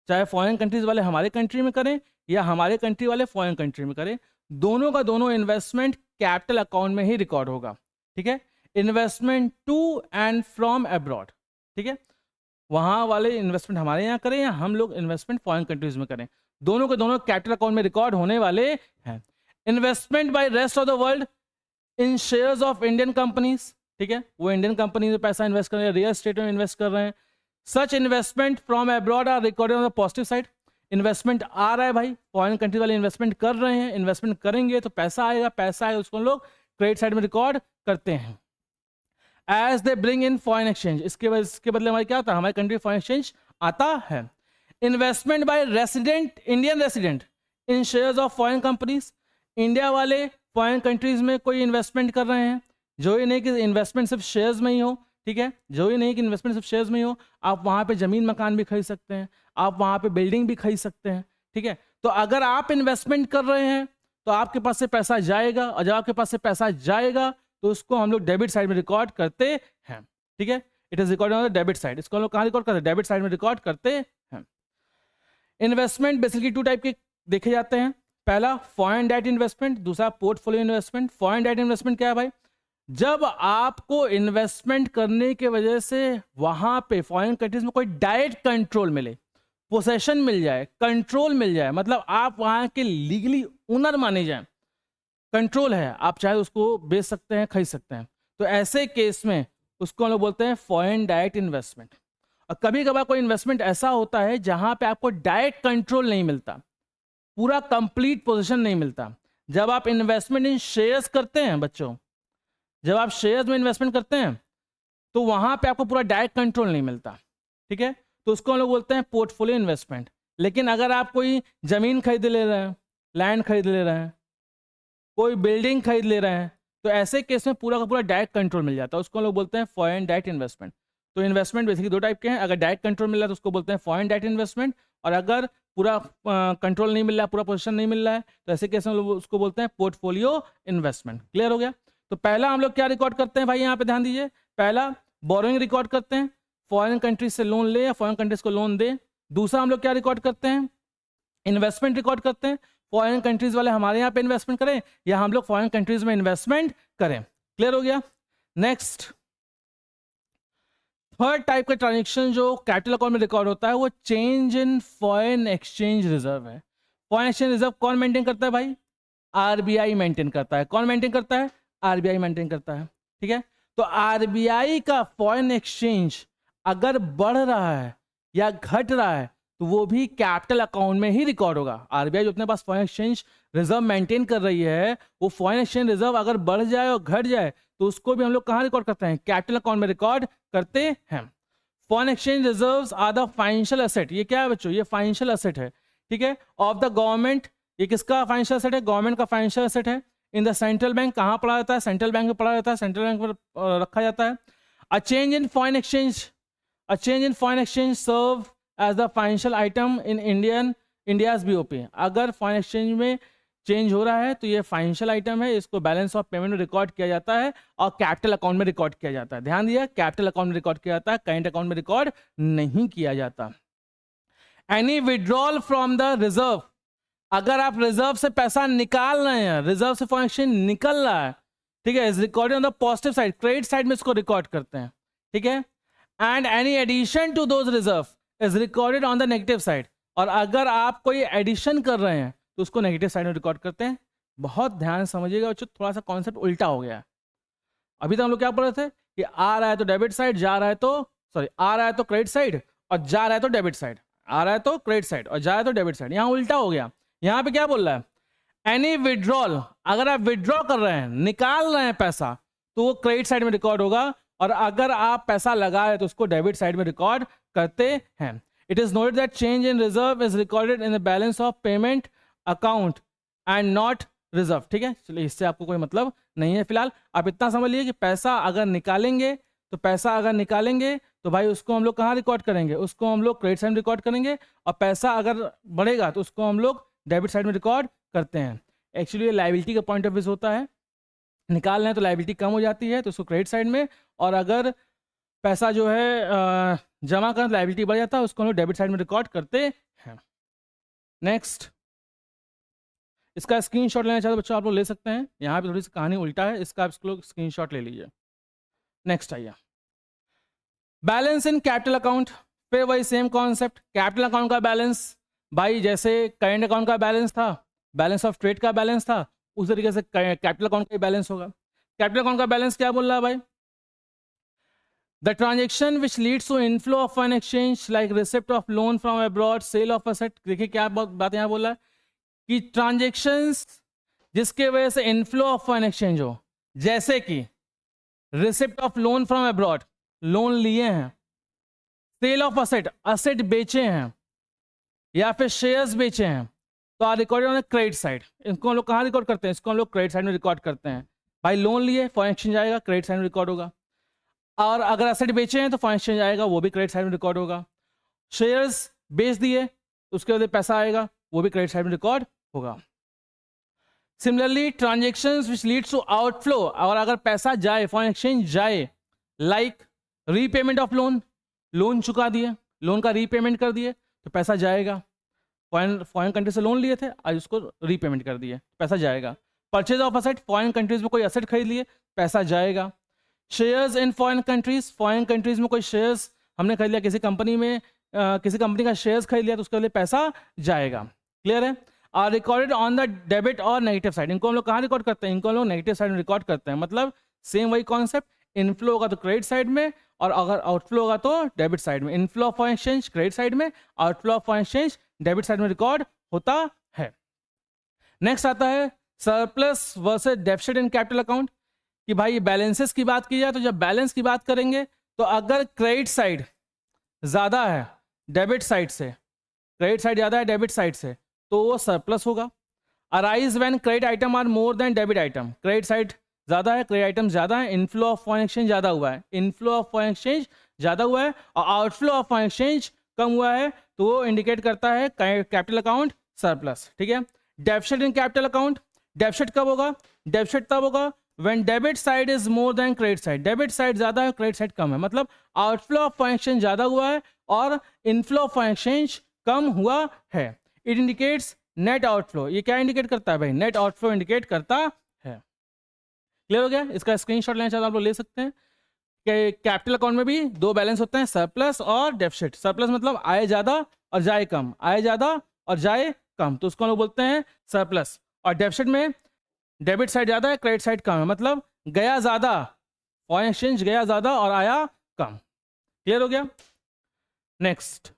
चाहे फॉरेन कंट्रीज वाले हमारे कंट्री में करें या हमारे कंट्री वाले फॉरेन कंट्री में करें, दोनों का दोनों इन्वेस्टमेंट कैपिटल अकाउंट में ही रिकॉर्ड होगा, ठीक है। Investment to and from abroad, ठीक है, वहां वाले इन्वेस्टमेंट हमारे यहाँ करें या हम लोग इन्वेस्टमेंट फॉरेन कंट्रीज में करें, दोनों के दोनों कैपिटल अकाउंट में रिकॉर्ड होने वाले हैं। Investment by rest of the world in shares of Indian companies, ठीक है, वो इंडियन कंपनी में पैसा इन्वेस्ट कर रहे हैं, रियल एस्टेट में इन्वेस्ट कर रहे हैं। Such investment from abroad are recorded on the positive side, investment आ रहा है भाई, फॉरेन कंट्री वाले इन्वेस्टमेंट कर रहे हैं, इन्वेस्टमेंट करेंगे तो पैसा आएगा, पैसा आएगा उसको लोग क्रेडिट साइड में रिकॉर्ड करते हैं। As they bring in foreign exchange, इसके बदले हमारे क्या होता है, हमारे कंट्री फॉरेन एक्सचेंज आता है। Investment by resident, Indian resident in shares of foreign companies, India वाले फॉरेन कंट्रीज में कोई इन्वेस्टमेंट कर रहे हैं, जो ये नहीं कि इन्वेस्टमेंट सिर्फ शेयर्स में ही हो, ठीक है, जो ये नहीं कि इन्वेस्टमेंट सिर्फ शेयर्स में ही हो, आप वहाँ पे ज़मीन मकान भी खरीद सकते हैं, आप वहाँ पे बिल्डिंग भी खरीद सकते हैं, ठीक है। तो अगर आप इन्वेस्टमेंट कर रहे हैं तो आपके पास से पैसा जाएगा, और जब आपके पास से पैसा जाएगा तो उसको हम लोग डेबिट साइड में रिकॉर्ड करते हैं, ठीक है, it is record on the debit side, इसको हम लोग कहाँ रिकॉर्ड करते हैं, डेबिट साइड में रिकॉर्ड करते हैं। इन्वेस्टमेंट बेसिकली टू टाइप के देखे जाते हैं, पहला फॉरेन डायरेक्ट इन्वेस्टमेंट, दूसरा portfolio investment. Foreign direct investment क्या है भाई, जब आपको इन्वेस्टमेंट करने की वजह से वहां पे फॉरेन कंट्रीज में कोई डायरेक्ट कंट्रोल मिले, पोसेशन मिल जाए, कंट्रोल मिल जाए, मतलब आप वहां के लीगली ओनर माने जाए, कंट्रोल है, आप चाहे उसको बेच सकते हैं, खरीद सकते हैं, तो ऐसे केस में उसको हम लोग बोलते हैं फॉरेन डायरेक्ट इन्वेस्टमेंट। और कभी कभार कोई इन्वेस्टमेंट ऐसा होता है जहां पे आपको डायरेक्ट कंट्रोल नहीं मिलता, पूरा कंप्लीट पोजीशन नहीं मिलता। जब आप इन्वेस्टमेंट इन शेयर्स करते हैं बच्चों, जब आप शेयर्स में इन्वेस्टमेंट करते हैं तो वहां पे आपको पूरा डायरेक्ट कंट्रोल नहीं मिलता, ठीक है, तो उसको हम लोग बोलते हैं पोर्टफोलियो इन्वेस्टमेंट। लेकिन अगर आप कोई जमीन खरीद ले रहे हैं, लैंड खरीद ले रहे हैं, कोई बिल्डिंग खरीद ले रहे हैं, तो ऐसे केस में पूरा का पूरा डायरेक्ट कंट्रोल मिल जाता है, उसको हम लोग बोलते हैं फॉरेन डायरेक्ट इन्वेस्टमेंट। तो इन्वेस्टमेंट बेसिकली दो टाइप के हैं, अगर डायरेक्ट कंट्रोल मिल रहा है तो उसको बोलते हैं फॉरेन डायरेक्ट इन्वेस्टमेंट, और अगर पूरा कंट्रोल नहीं मिल रहा है, पूरा पोजीशन नहीं मिल रहा है, तो ऐसे केस में उसको बोलते हैं पोर्टफोलियो इन्वेस्टमेंट। क्लियर हो गया? तो पहला हम लोग क्या रिकॉर्ड करते हैं भाई, यहाँ पे ध्यान दीजिए, पहला बोरोइंग रिकॉर्ड करते हैं, फॉरेन कंट्रीज से लोन ले या फॉरेन कंट्रीज को लोन दे। दूसरा हम लोग क्या रिकॉर्ड करते हैं, इन्वेस्टमेंट रिकॉर्ड करते हैं, फॉरेन कंट्रीज वाले हमारे यहाँ पे इन्वेस्टमेंट करें या हम लोग फॉरेन कंट्रीज में इन्वेस्टमेंट करें। क्लियर हो गया? नेक्स्ट, थर्ड टाइप का ट्रांजेक्शन जो कैपिटल अकाउंट में रिकॉर्ड होता है वो change in foreign exchange reserve है। फॉरेन एक्सचेंज रिजर्व कौन मेंटेन करता है भाई? आरबीआई मेंटेन करता है। कौन मेंटेन करता है? आरबीआई मेंटेन करता है, ठीक है। तो आरबीआई का फॉरेन एक्सचेंज अगर बढ़ रहा है या घट रहा है तो वो भी कैपिटल अकाउंट में ही रिकॉर्ड होगा। आरबीआई जो अपने पास फॉरेन एक्सचेंज रिजर्व मेंटेन कर रही है, वो फॉरेन एक्सचेंज रिजर्व अगर बढ़ जाए और घट जाए तो उसको भी हम लोग कहाँ रिकॉर्ड करते हैं? कैपिटल अकाउंट में रिकॉर्ड करते हैं। Foreign exchange reserves are the financial asset. ये क्या है बच्चों? ये फाइनेंशियल एसेट है, ठीक है, ऑफ द गवर्नमेंट। ये किसका फाइनेंशियल एसेट है? गवर्नमेंट का फाइनेंशियल एसेट है। इन द सेंट्रल बैंक, कहाँ पढ़ा जाता है? सेंट्रल बैंक में पढ़ा जाता है, सेंट्रल बैंक में रखा जाता है। A change in foreign exchange, a change in foreign exchange serve as the financial item in India's BOP. अगर फॉरेन एक्सचेंज में चेंज हो रहा है तो ये फाइनेंशियल आइटम है, इसको बैलेंस ऑफ पेमेंट में रिकॉर्ड किया जाता है और कैपिटल अकाउंट में रिकॉर्ड किया जाता है। ध्यान दिया, कैपिटल अकाउंट में रिकॉर्ड किया जाता है, करंट अकाउंट में रिकॉर्ड नहीं किया जाता। Any withdrawal from the reserve, अगर आप रिजर्व से पैसा निकाल रहे हैं, रिजर्व से फॉरेन एक्सचेंज निकल रहा है, ठीक है, is recorded on the positive side, credit side में इसको रिकॉर्ड करते हैं, ठीक है। And any addition to those reserve is recorded on the negative side, और अगर आप कोई एडिशन कर रहे हैं तो उसको नेगेटिव साइड में रिकॉर्ड करते हैं। बहुत ध्यान समझिएगा बच्चों, थोड़ा सा कॉन्सेप्ट उल्टा हो गया है। अभी तक हम लोग क्या पढ़ रहे थे कि आ रहा है तो डेबिट साइड, जा रहा है तो आ रहा है तो क्रेडिट साइड और जा रहा है तो डेबिट साइड, आ रहा है तो क्रेडिट साइड और जा रहा है तो डेबिट साइड। यहाँ उल्टा हो गया। यहाँ पे क्या बोल रहा है, एनी विड्रॉल, अगर आप विड्रॉ कर रहे हैं, निकाल रहे हैं पैसा, तो वो क्रेडिट साइड में रिकॉर्ड होगा, और अगर आप पैसा लगा रहे हैं तो उसको डेबिट साइड में रिकॉर्ड करते हैं। It is noted that change in reserve is recorded in the balance of payment account and not reserve, ठीक है। चलिए, इससे आपको कोई मतलब नहीं है फिलहाल। आप इतना समझ लीजिए कि पैसा अगर निकालेंगे तो भाई उसको हम लोग कहाँ रिकॉर्ड करेंगे, उसको हम लोग क्रेडिट साइड में रिकॉर्ड करेंगे, और पैसा अगर बढ़ेगा तो उसको हम लोग डेबिट साइड में रिकॉर्ड करते हैं। एक्चुअली ये लायबिलिटी का पॉइंट ऑफ व्यू होता है, निकाल रहे हैं तो लायबिलिटी कम हो जाती है तो उसको क्रेडिट साइड में, और अगर पैसा जो है जमा कर लायबिलिटी बढ़ जाता है, उसको हम लोग डेबिट साइड में रिकॉर्ड करते हैं। नेक्स्ट, इसका स्क्रीनशॉट लेना चाहते बच्चों आप लोग ले सकते हैं, यहाँ पे थोड़ी सी कहानी उल्टा है, इसका आप लोग स्क्रीनशॉट ले लीजिए। नेक्स्ट आइए, बैलेंस इन कैपिटल अकाउंट, फिर वही सेम कॉन्सेप्ट, कैपिटल अकाउंट का बैलेंस, भाई जैसे करेंट अकाउंट का बैलेंस था, बैलेंस ऑफ ट्रेड का बैलेंस था, उस तरीके से कैपिटल अकाउंट का बैलेंस होगा। कैपिटल अकाउंट का बैलेंस क्या बोल रहा है भाई, the transaction which leads to inflow of foreign exchange like receipt of loan from abroad, sale of asset. देखिए क्या बात यहाँ बोल रहा है कि ट्रांजेक्शन्स जिसके वजह से इनफ्लो ऑफ फॉरेन एक्सचेंज हो, जैसे कि receipt of loan from abroad, loan लिए हैं, सेल ऑफ असेट, असेट बेचे हैं, या फिर शेयर्स बेचे हैं, तो are recorded on the credit side. इनको हम लोग कहाँ रिकॉर्ड करते हैं, इसको हम लोग क्रेडिट साइड में रिकॉर्ड करते हैं। भाई लोन लिए, फॉरेन एक्सचेंज आएगा, क्रेडिट साइड में रिकॉर्ड होगा, और अगर असेट बेचे हैं तो फॉरेन एक्सचेंज आएगा, वो भी क्रेडिट साइड में रिकॉर्ड होगा। शेयर्स बेच दिए, उसके बाद पैसा आएगा, वो भी क्रेडिट साइड में रिकॉर्ड होगा। Similarly transactions which leads to outflow, और अगर पैसा जाए, फॉरेन एक्सचेंज जाए, like repayment of loan, loan चुका दिए, लोन का रीपेमेंट कर दिए तो पैसा जाएगा। फॉरेन कंट्री से लोन लिए थे, आज उसको रीपेमेंट कर दिए, पैसा जाएगा। Purchase of asset, foreign countries में कोई असेट खरीद लिए, पैसा जाएगा। Shares in foreign countries, foreign countries में कोई शेयर्स हमने खरीद लिया, किसी कंपनी में किसी कंपनी का शेयर्स खरीद लिया तो उसके लिए पैसा जाएगा। क्लियर है। Are recorded on the debit और नेगेटिव साइड, इनको हम लोग कहाँ रिकॉर्ड करते हैं, इनको हम लोग नेगेटिव साइड में रिकॉर्ड करते हैं। मतलब सेम वही कॉन्सेप्ट, इनफ्लो होगा तो क्रेडिट साइड में, और अगर आउटफ्लो होगा तो डेबिट साइड में। Inflow of foreign exchange credit side में, outflow of foreign exchange debit side में रिकॉर्ड होता है। नेक्स्ट आता है surplus versus deficit in capital account, कि भाई बैलेंसेस की बात की जाए तो जब बैलेंस की बात करेंगे तो अगर क्रेडिट साइड ज़्यादा है डेबिट साइड से, क्रेडिट साइड ज़्यादा है डेबिट साइड से, तो वो सरप्लस होगा। Arise when credit item are more than debit item, credit side ज़्यादा है, क्रेडिट आइटम ज़्यादा है, इनफ्लो ऑफ फॉरेन एक्सचेंज ज़्यादा हुआ है, इनफ्लो ऑफ फॉरेन एक्सचेंज ज़्यादा हुआ है, और आउटफ्लो ऑफ फॉरेन एक्सचेंज कम हुआ है, तो वो इंडिकेट करता है कैपिटल अकाउंट सरप्लस। ठीक है। Deficit in capital account, deficit कब होगा, डेफिसिट तब होगा when debit side is more than credit side, debit side ज़्यादा है, क्रेडिट साइड कम है, मतलब आउटफ्लो ऑफ फॉरेन एक्सचेंज ज़्यादा हुआ है और इनफ्लो ऑफ फॉरेन एक्सचेंज कम हुआ है। इट इंडिकेट्स नेट आउटफ्लो, ये क्या इंडिकेट करता है भाई, नेट आउटफ्लो इंडिकेट करता है। क्लियर हो गया। इसका स्क्रीनशॉट लेना चाहते आप लोग ले सकते हैं। कैपिटल अकाउंट में भी दो बैलेंस होते हैं, सरप्लस और डेफिसिट। सरप्लस मतलब आय ज़्यादा और जाए कम, आय ज़्यादा और जाए कम, तो उसको हम लोग बोलते हैं सरप्लस। और डेफिसिट में डेबिट साइड ज़्यादा है, क्रेडिट साइड कम है, मतलब गया ज़्यादा, फॉरेन एक्सचेंज गया ज़्यादा और आया कम। क्लियर हो गया। Next,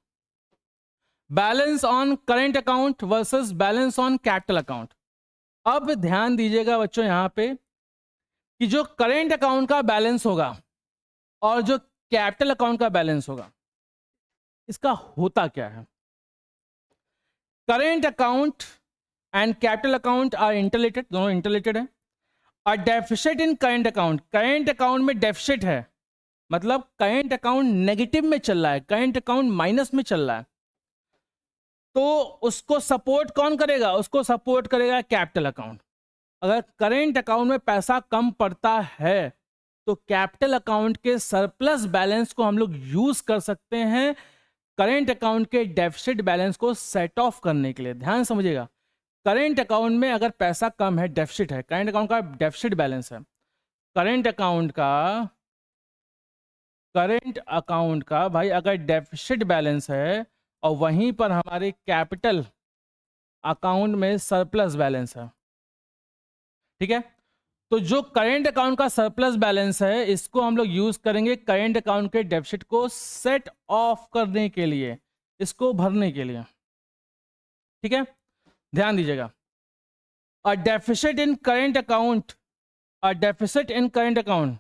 balance on current account versus balance on capital account. अब ध्यान दीजिएगा बच्चों यहाँ पे कि जो करेंट अकाउंट का बैलेंस होगा और जो कैपिटल अकाउंट का बैलेंस होगा, इसका होता क्या है। Current account and capital account are interrelated, दोनों इंटरलेटेड है। और deficit in current account, current account में डेफिसिट है, मतलब करेंट अकाउंट नेगेटिव में चल रहा है, करेंट अकाउंट माइनस में चल रहा है, तो उसको सपोर्ट कौन करेगा? उसको सपोर्ट करेगा कैपिटल अकाउंट। अगर करेंट अकाउंट में पैसा कम पड़ता है तो कैपिटल अकाउंट के सरप्लस बैलेंस को हम लोग यूज कर सकते हैं करेंट अकाउंट के डेफिसिट बैलेंस को सेट ऑफ करने के लिए। ध्यान समझिएगा, करेंट अकाउंट में अगर पैसा कम है, डेफिसिट है, करेंट अकाउंट का डेफिसिट बैलेंस है, करेंट अकाउंट का भाई अगर डेफिसिट बैलेंस है और वहीं पर हमारे कैपिटल अकाउंट में सरप्लस बैलेंस है, ठीक है, तो जो करेंट अकाउंट का सरप्लस बैलेंस है इसको हम लोग यूज करेंगे करेंट अकाउंट के डेफिसिट को सेट ऑफ करने के लिए, इसको भरने के लिए। ठीक है, ध्यान दीजिएगा, a deficit in current account, a deficit in current account,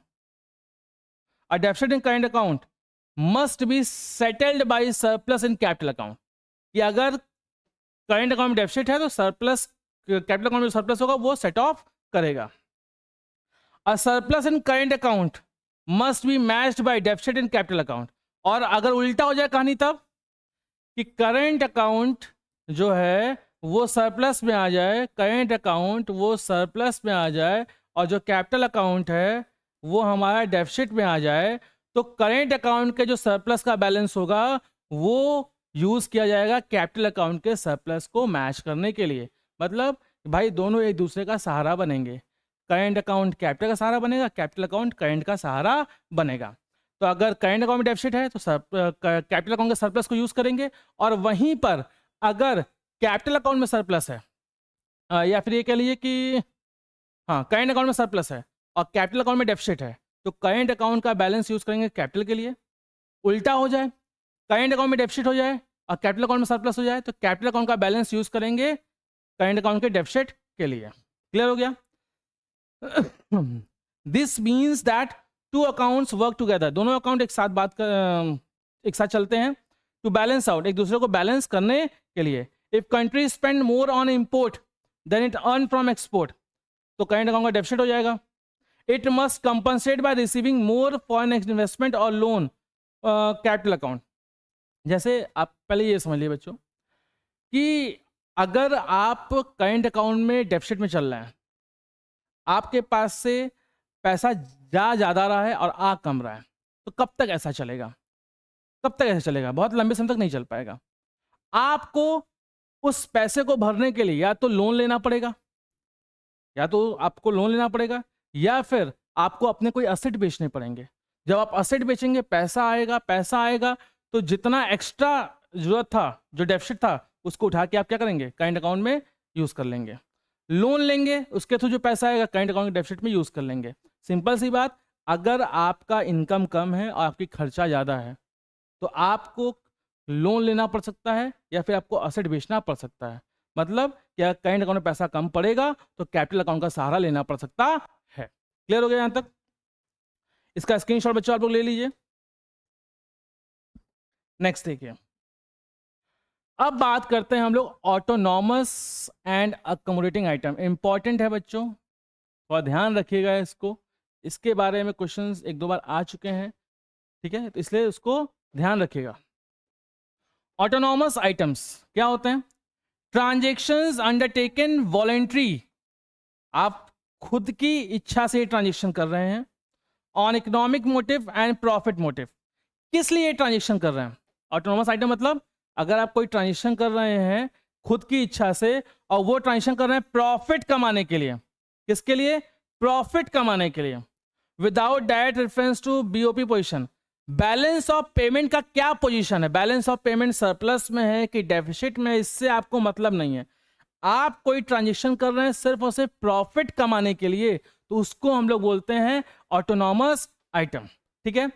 a deficit in current account must be settled by surplus in capital account. कि अगर करेंट अकाउंट में डेफिसिट है तो सरप्लस, कैपिटल अकाउंट में सरप्लस होगा वो सेट ऑफ करेगा। A surplus in current account must be matched by deficit in capital account. और अगर उल्टा हो जाए कहानी तब कि करेंट अकाउंट जो है वो सरप्लस में आ जाए, करेंट अकाउंट वो सरप्लस में आ जाए और जो कैपिटल अकाउंट है वो हमारा डेफिसिट में आ जाए, तो करेंट अकाउंट के जो सरप्लस का बैलेंस होगा वो यूज किया जाएगा कैपिटल अकाउंट के सरप्लस को मैच करने के लिए। मतलब भाई दोनों एक दूसरे का सहारा बनेंगे, करेंट अकाउंट कैपिटल का सहारा बनेगा, कैपिटल अकाउंट करेंट का सहारा बनेगा। तो अगर करेंट अकाउंट में डेफिसिट है तो कैपिटल अकाउंट के सरप्लस को यूज करेंगे, और वहीं पर अगर कैपिटल अकाउंट में सरप्लस है, या फिर ये कह लीजिए कि हाँ करेंट अकाउंट में सरप्लस है और कैपिटल अकाउंट में डेफिसिट है, तो करेंट अकाउंट का बैलेंस यूज करेंगे कैपिटल के लिए। उल्टा हो जाए, करेंट अकाउंट में डेफिसिट हो जाए और कैपिटल अकाउंट में सरप्लस हो जाए, तो कैपिटल अकाउंट का बैलेंस यूज करेंगे करेंट अकाउंट के डेफिसिट के लिए। क्लियर हो गया? This means that two accounts work together, दोनों अकाउंट एक साथ चलते हैं टू बैलेंस आउट, एक दूसरे को बैलेंस करने के लिए। If country spend more on import then it earn from export, तो करेंट अकाउंट का डेफिसिट हो जाएगा। It must compensate by receiving more foreign investment और लोन कैपिटल अकाउंट। जैसे आप पहले ये समझ लिए बच्चों कि अगर आप करेंट अकाउंट में डेफिसिट में चल रहे हैं, आपके पास से पैसा जा ज़्यादा रहा है और आ कम रहा है, तो कब तक ऐसा चलेगा? कब तक ऐसा चलेगा? बहुत लंबे समय तक नहीं चल पाएगा। आपको उस पैसे को भरने के लिए या तो लोन लेना पड़ेगा, या फिर आपको अपने कोई असेट बेचने पड़ेंगे। जब आप असेट बेचेंगे पैसा आएगा, तो जितना एक्स्ट्रा जरूरत था, जो डेफिसिट था, उसको उठा के आप क्या करेंगे? करेंट अकाउंट में यूज कर लेंगे। लोन लेंगे, उसके थ्रू जो पैसा आएगा करेंट अकाउंट के डेफिसिट में यूज कर लेंगे। सिंपल सी बात, अगर आपका इनकम कम है और आपकी खर्चा ज़्यादा है तो आपको लोन लेना पड़ सकता है या फिर आपको असेट बेचना पड़ सकता है। मतलब क्या करेंट अकाउंट में पैसा कम पड़ेगा तो कैपिटल अकाउंट का सहारा लेना पड़ सकता है। क्लियर हो गया यहां तक? इसका स्क्रीनशॉट बच्चों आप लोग ले लीजिए। नेक्स्ट देखिए, अब बात करते हैं हम लोग autonomous and accommodating item. Important है बच्चों, थोड़ा ध्यान रखिएगा इसको, इसके बारे में क्वेश्चंस एक दो बार आ चुके हैं, ठीक है, तो इसलिए उसको ध्यान रखिएगा। ऑटोनॉमस आइटम्स क्या होते हैं? ट्रांजेक्शन्स अंडरटेकन वॉलेंट्री, आप खुद की इच्छा से ट्रांजेक्शन कर रहे हैं, on economic motive and profit motive. किस लिए ट्रांजेक्शन कर रहे हैं? ऑटोनॉमस आइटम मतलब अगर आप कोई ट्रांजेक्शन कर रहे हैं खुद की इच्छा से और वो ट्रांजेक्शन कर रहे हैं प्रॉफिट कमाने के लिए, किसके लिए? प्रॉफिट कमाने के लिए, without direct reference to BOP position. Balance of payment का क्या पोजीशन है? बैलेंस ऑफ पेमेंट सरप्लस में है कि डेफिसिट में, इससे आपको मतलब नहीं है। आप कोई ट्रांजेक्शन कर रहे हैं सिर्फ और सिर्फ प्रॉफिट कमाने के लिए, तो उसको हम लोग बोलते हैं ऑटोनॉमस आइटम। ठीक है,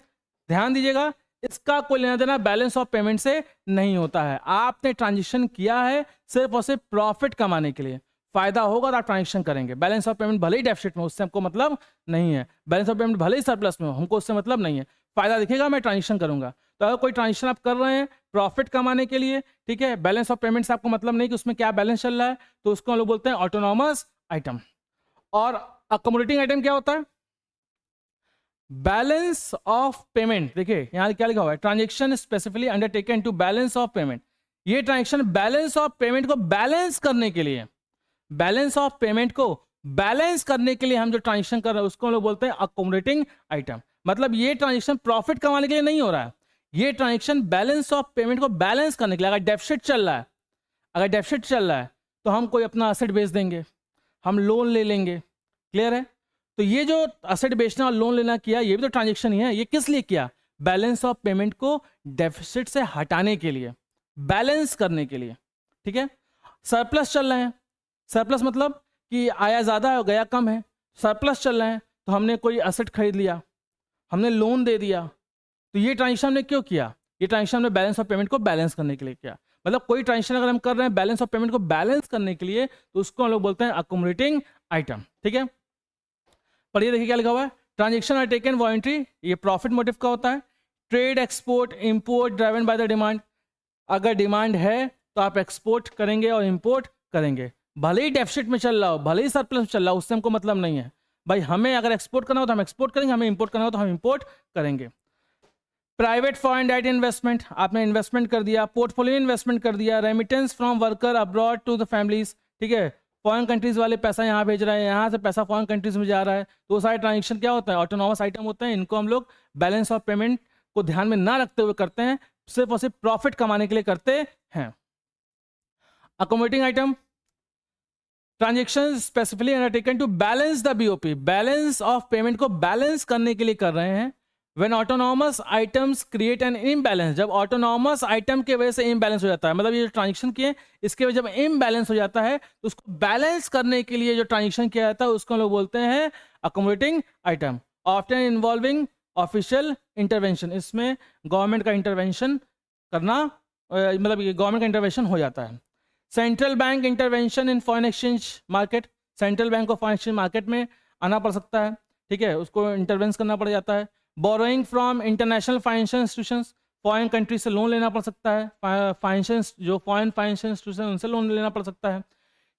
ध्यान दीजिएगा, इसका कोई लेना देना बैलेंस ऑफ पेमेंट से नहीं होता है। आपने ट्रांजेक्शन किया है सिर्फ और सिर्फ प्रॉफिट कमाने के लिए, फायदा होगा तो आप ट्रांजेक्शन करेंगे। बैलेंस ऑफ पेमेंट भले ही डेफिसिट में, उससे हमको मतलब नहीं है। बैलेंस ऑफ पेमेंट भले ही सरप्लस में हो, हमको उससे मतलब नहीं है। फायदा दिखेगा मैं ट्रांजेक्शन करूंगा। तो अगर कोई ट्रांजेक्शन आप कर रहे हैं प्रॉफिट कमाने के लिए, ठीक है, बैलेंस ऑफ पेमेंट से आपको मतलब नहीं कि उसमें क्या बैलेंस चल रहा है, तो उसको हम लोग बोलते हैं ऑटोनॉमस आइटम। और अकोमोडेटिंग आइटम क्या होता है? Balance of payment. देखिए यहां क्या लिखा हुआ है, transaction specifically undertaken to balance of payment. ये ट्रांजेक्शन बैलेंस ऑफ पेमेंट को बैलेंस करने के लिए, बैलेंस ऑफ पेमेंट को बैलेंस करने के लिए हम जो ट्रांजेक्शन कर रहे हैं उसको हम लोग बोलते हैं अकोमोडेटिंग आइटम। मतलब ये ट्रांजेक्शन प्रॉफिट कमाने के लिए नहीं हो रहा है, ये ट्रांजेक्शन बैलेंस ऑफ पेमेंट को बैलेंस करने के लिए। अगर डेफिसिट चल रहा है, अगर डेफिसिट चल रहा है तो हम कोई अपना असेट बेच देंगे, हम लोन ले लेंगे। क्लियर है? तो ये जो असेट बेचना और लोन लेना किया, ये भी तो ट्रांजेक्शन ही है। ये किस लिए किया? बैलेंस ऑफ पेमेंट को डेफिसिट से हटाने के लिए, बैलेंस करने के लिए। ठीक है? सरप्लस चल रहे हैं, सरप्लस मतलब कि आया ज़्यादा है गया कम है, सरप्लस चल रहे हैं तो हमने कोई असेट खरीद लिया, हमने लोन दे दिया। तो ये ट्रांजेक्शन हमने क्यों किया? ये ट्रांजेक्शन हमने बैलेंस ऑफ पेमेंट को बैलेंस करने के लिए किया। मतलब कोई ट्रांजेक्शन अगर हम कर रहे हैं बैलेंस ऑफ पेमेंट को बैलेंस करने के लिए तो उसको हम लोग बोलते हैं अकोमोडेटिंग आइटम। ठीक है? पर ये देखिए क्या लिखा हुआ है, ट्रांजेक्शन आर टेकन वॉलंटरी, ये प्रॉफिट मोटिव का होता है। Trade, export, import driven by the demand, अगर डिमांड है तो आप एक्सपोर्ट करेंगे और इंपोर्ट करेंगे, भले ही डेफिसिट में चल रहा हो, भले ही सरप्लस में चल रहा हो, उससे हमको मतलब नहीं है भाई। हमें अगर एक्सपोर्ट करना हो तो हम एक्सपोर्ट करेंगे, हमें इंपोर्ट करना हो तो हम इंपोर्ट करेंगे। प्राइवेट फॉरेन डायरेक्ट इन्वेस्टमेंट, आपने इन्वेस्टमेंट कर दिया, पोर्टफोलियो इन्वेस्टमेंट कर दिया, remittance from worker abroad to the families. ठीक है? फॉरेन कंट्रीज वाले पैसा यहाँ भेज रहे हैं, यहाँ से पैसा फॉरेन कंट्रीज में जा रहा है, तो वो सारे ट्रांजेक्शन क्या होता है? ऑटोनॉमस आइटम होते हैं। इनको हम लोग बैलेंस ऑफ पेमेंट को ध्यान में ना रखते हुए करते हैं, सिर्फ और सिर्फ प्रॉफिट कमाने के लिए करते हैं। Accommodating item, transaction specifically undertaken to balance the BOP, balance of payment को बैलेंस करने के लिए कर रहे हैं। When autonomous items create an imbalance, जब ऑटोनॉमस आइटम के वजह से इम्बैलेंस हो जाता है, मतलब ये जो ट्रांजेक्शन किए इसके वजह जब इम्बैलेंस हो जाता है तो उसको बैलेंस करने के लिए जो ट्रांजेक्शन किया जाता है उसको हम लोग बोलते हैं accommodating item. Often involving official intervention, इसमें गवर्नमेंट का इंटरवेंशन करना, मतलब ये गवर्नमेंट का इंटरवेंशन हो जाता है। सेंट्रल बैंक इंटरवेंशन इन foreign exchange market, central bank को फॉरेन एक्सचेंज मार्केट में आना पड़ सकता है। ठीक है? उसको इंटरवेंस करना पड़ जाता है। Borrowing from international financial institutions, foreign country से लोन लेना पड़ सकता है, फाइनेंशियल जो फॉरेन फाइनेंशियल इंस्टीट्यूशन उनसे लोन लेना पड़ सकता है।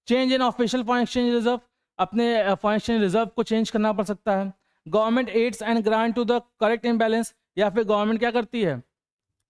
Change in official foreign exchange reserve, अपने फॉरेन एक्सचेंज रिजर्व को चेंज करना पड़ सकता है। Government aids and grant to the correct imbalance, या फिर गवर्नमेंट क्या करती है?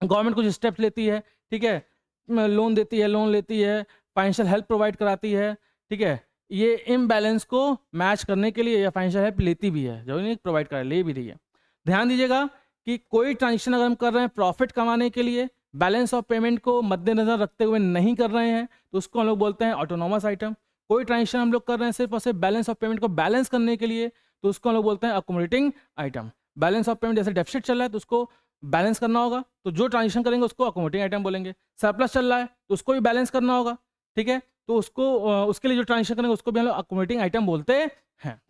गवर्नमेंट कुछ स्टेप्स लेती है। ठीक है? लोन देती है, लोन लेती है, फाइनेंशियल हेल्प प्रोवाइड कराती है। ठीक है? ये इम्बैलेंस को मैच करने के लिए या फाइनेंशियल हेल्प लेती भी है, जो नहीं प्रोवाइड करा ले भी रही है। ध्यान दीजिएगा कि कोई ट्रांजेक्शन अगर हम कर रहे हैं प्रॉफिट कमाने के लिए, बैलेंस ऑफ पेमेंट को मद्देनजर रखते हुए नहीं कर रहे हैं, तो उसको हम लोग बोलते हैं ऑटोनॉमस आइटम। कोई ट्रांजेक्शन हम लोग कर रहे हैं सिर्फ और सिर्फ बैलेंस ऑफ पेमेंट को बैलेंस करने के लिए, तो उसको हम लोग बोलते हैं accommodating item. Balance of payment जैसे डेफिसिट चल रहा है तो उसको बैलेंस करना होगा, तो जो ट्रांजेक्शन करेंगे उसको अकोमोडेटिंग आइटम बोलेंगे। सरप्लस चल रहा है तो उसको भी बैलेंस करना होगा। ठीक है? तो उसको उसके लिए जो ट्रांजेक्शन करेंगे उसको भी हम लोग अकोमोडेटिंग आइटम बोलते हैं।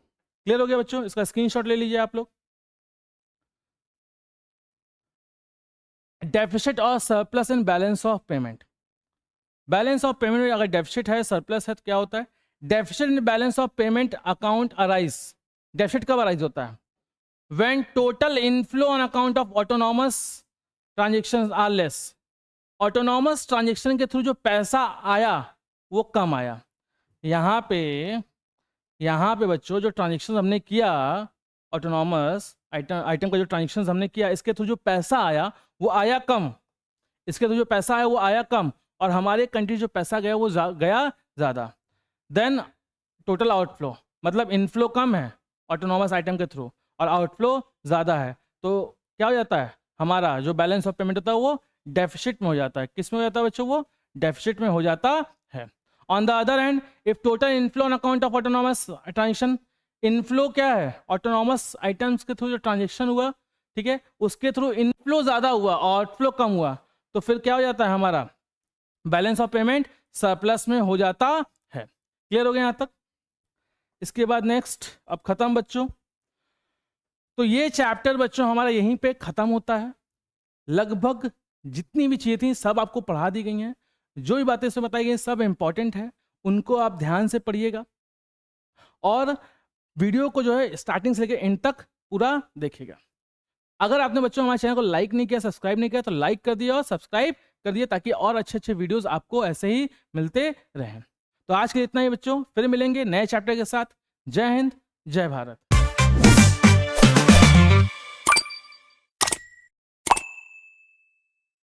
क्लियर हो गया बच्चों? इसका स्क्रीनशॉट ले लीजिए आप लोग। डेफिसिट और surplus in balance of payment, balance of payment में अगर डेफिसिट है सरप्लस है तो क्या होता है? Deficit in balance of payment account arise, deficit कब अराइज होता है? When total inflow on account of autonomous transactions are less, autonomous transaction के थ्रू जो पैसा आया वो कम आया। यहाँ पे बच्चों जो ट्रांजेक्शन हमने किया, ऑटोनॉमस आइटम का जो ट्रांजेक्शन हमने किया, इसके थ्रू जो पैसा आया वो आया कम, इसके थ्रू जो पैसा आया वो आया कम, और हमारे कंट्री जो पैसा गया वो गया ज़्यादा। देन टोटल आउटफ्लो, मतलब इनफ्लो कम है ऑटोनॉमस आइटम के थ्रू और आउटफ्लो ज़्यादा है, तो क्या हो जाता है? हमारा जो बैलेंस ऑफ पेमेंट होता है वो डेफिसिट में हो जाता है। किस में हो जाता है बच्चों? वो डेफिसिट में हो जाता है। On the other hand, if total inflow on account of autonomous transaction, inflow क्या है? ऑटोनॉमस आइटम्स के थ्रू जो ट्रांजेक्शन हुआ, ठीक है, उसके थ्रू इनफ्लो ज़्यादा हुआ, आउटफ्लो कम हुआ, तो फिर क्या हो जाता है? हमारा बैलेंस ऑफ पेमेंट सरप्लस में हो जाता है। क्लियर हो गया यहाँ तक? इसके बाद नेक्स्ट, अब खत्म बच्चों। तो ये चैप्टर बच्चों हमारा यहीं पे खत्म होता है। लगभग जितनी भी चीज़ें थी सब आपको पढ़ा दी गई हैं, जो भी बातें इसमें बताई गई सब इंपॉर्टेंट है, उनको आप ध्यान से पढ़िएगा और वीडियो को जो है स्टार्टिंग से लेकर एंड तक पूरा देखिएगा। अगर आपने बच्चों हमारे चैनल को लाइक नहीं किया, सब्सक्राइब नहीं किया, तो लाइक कर दिया और सब्सक्राइब कर दिया, ताकि और अच्छे अच्छे वीडियोस आपको ऐसे ही मिलते रहें। तो आज के लिए इतना ही बच्चों, फिर मिलेंगे नए चैप्टर के साथ। जय हिंद, जय भारत।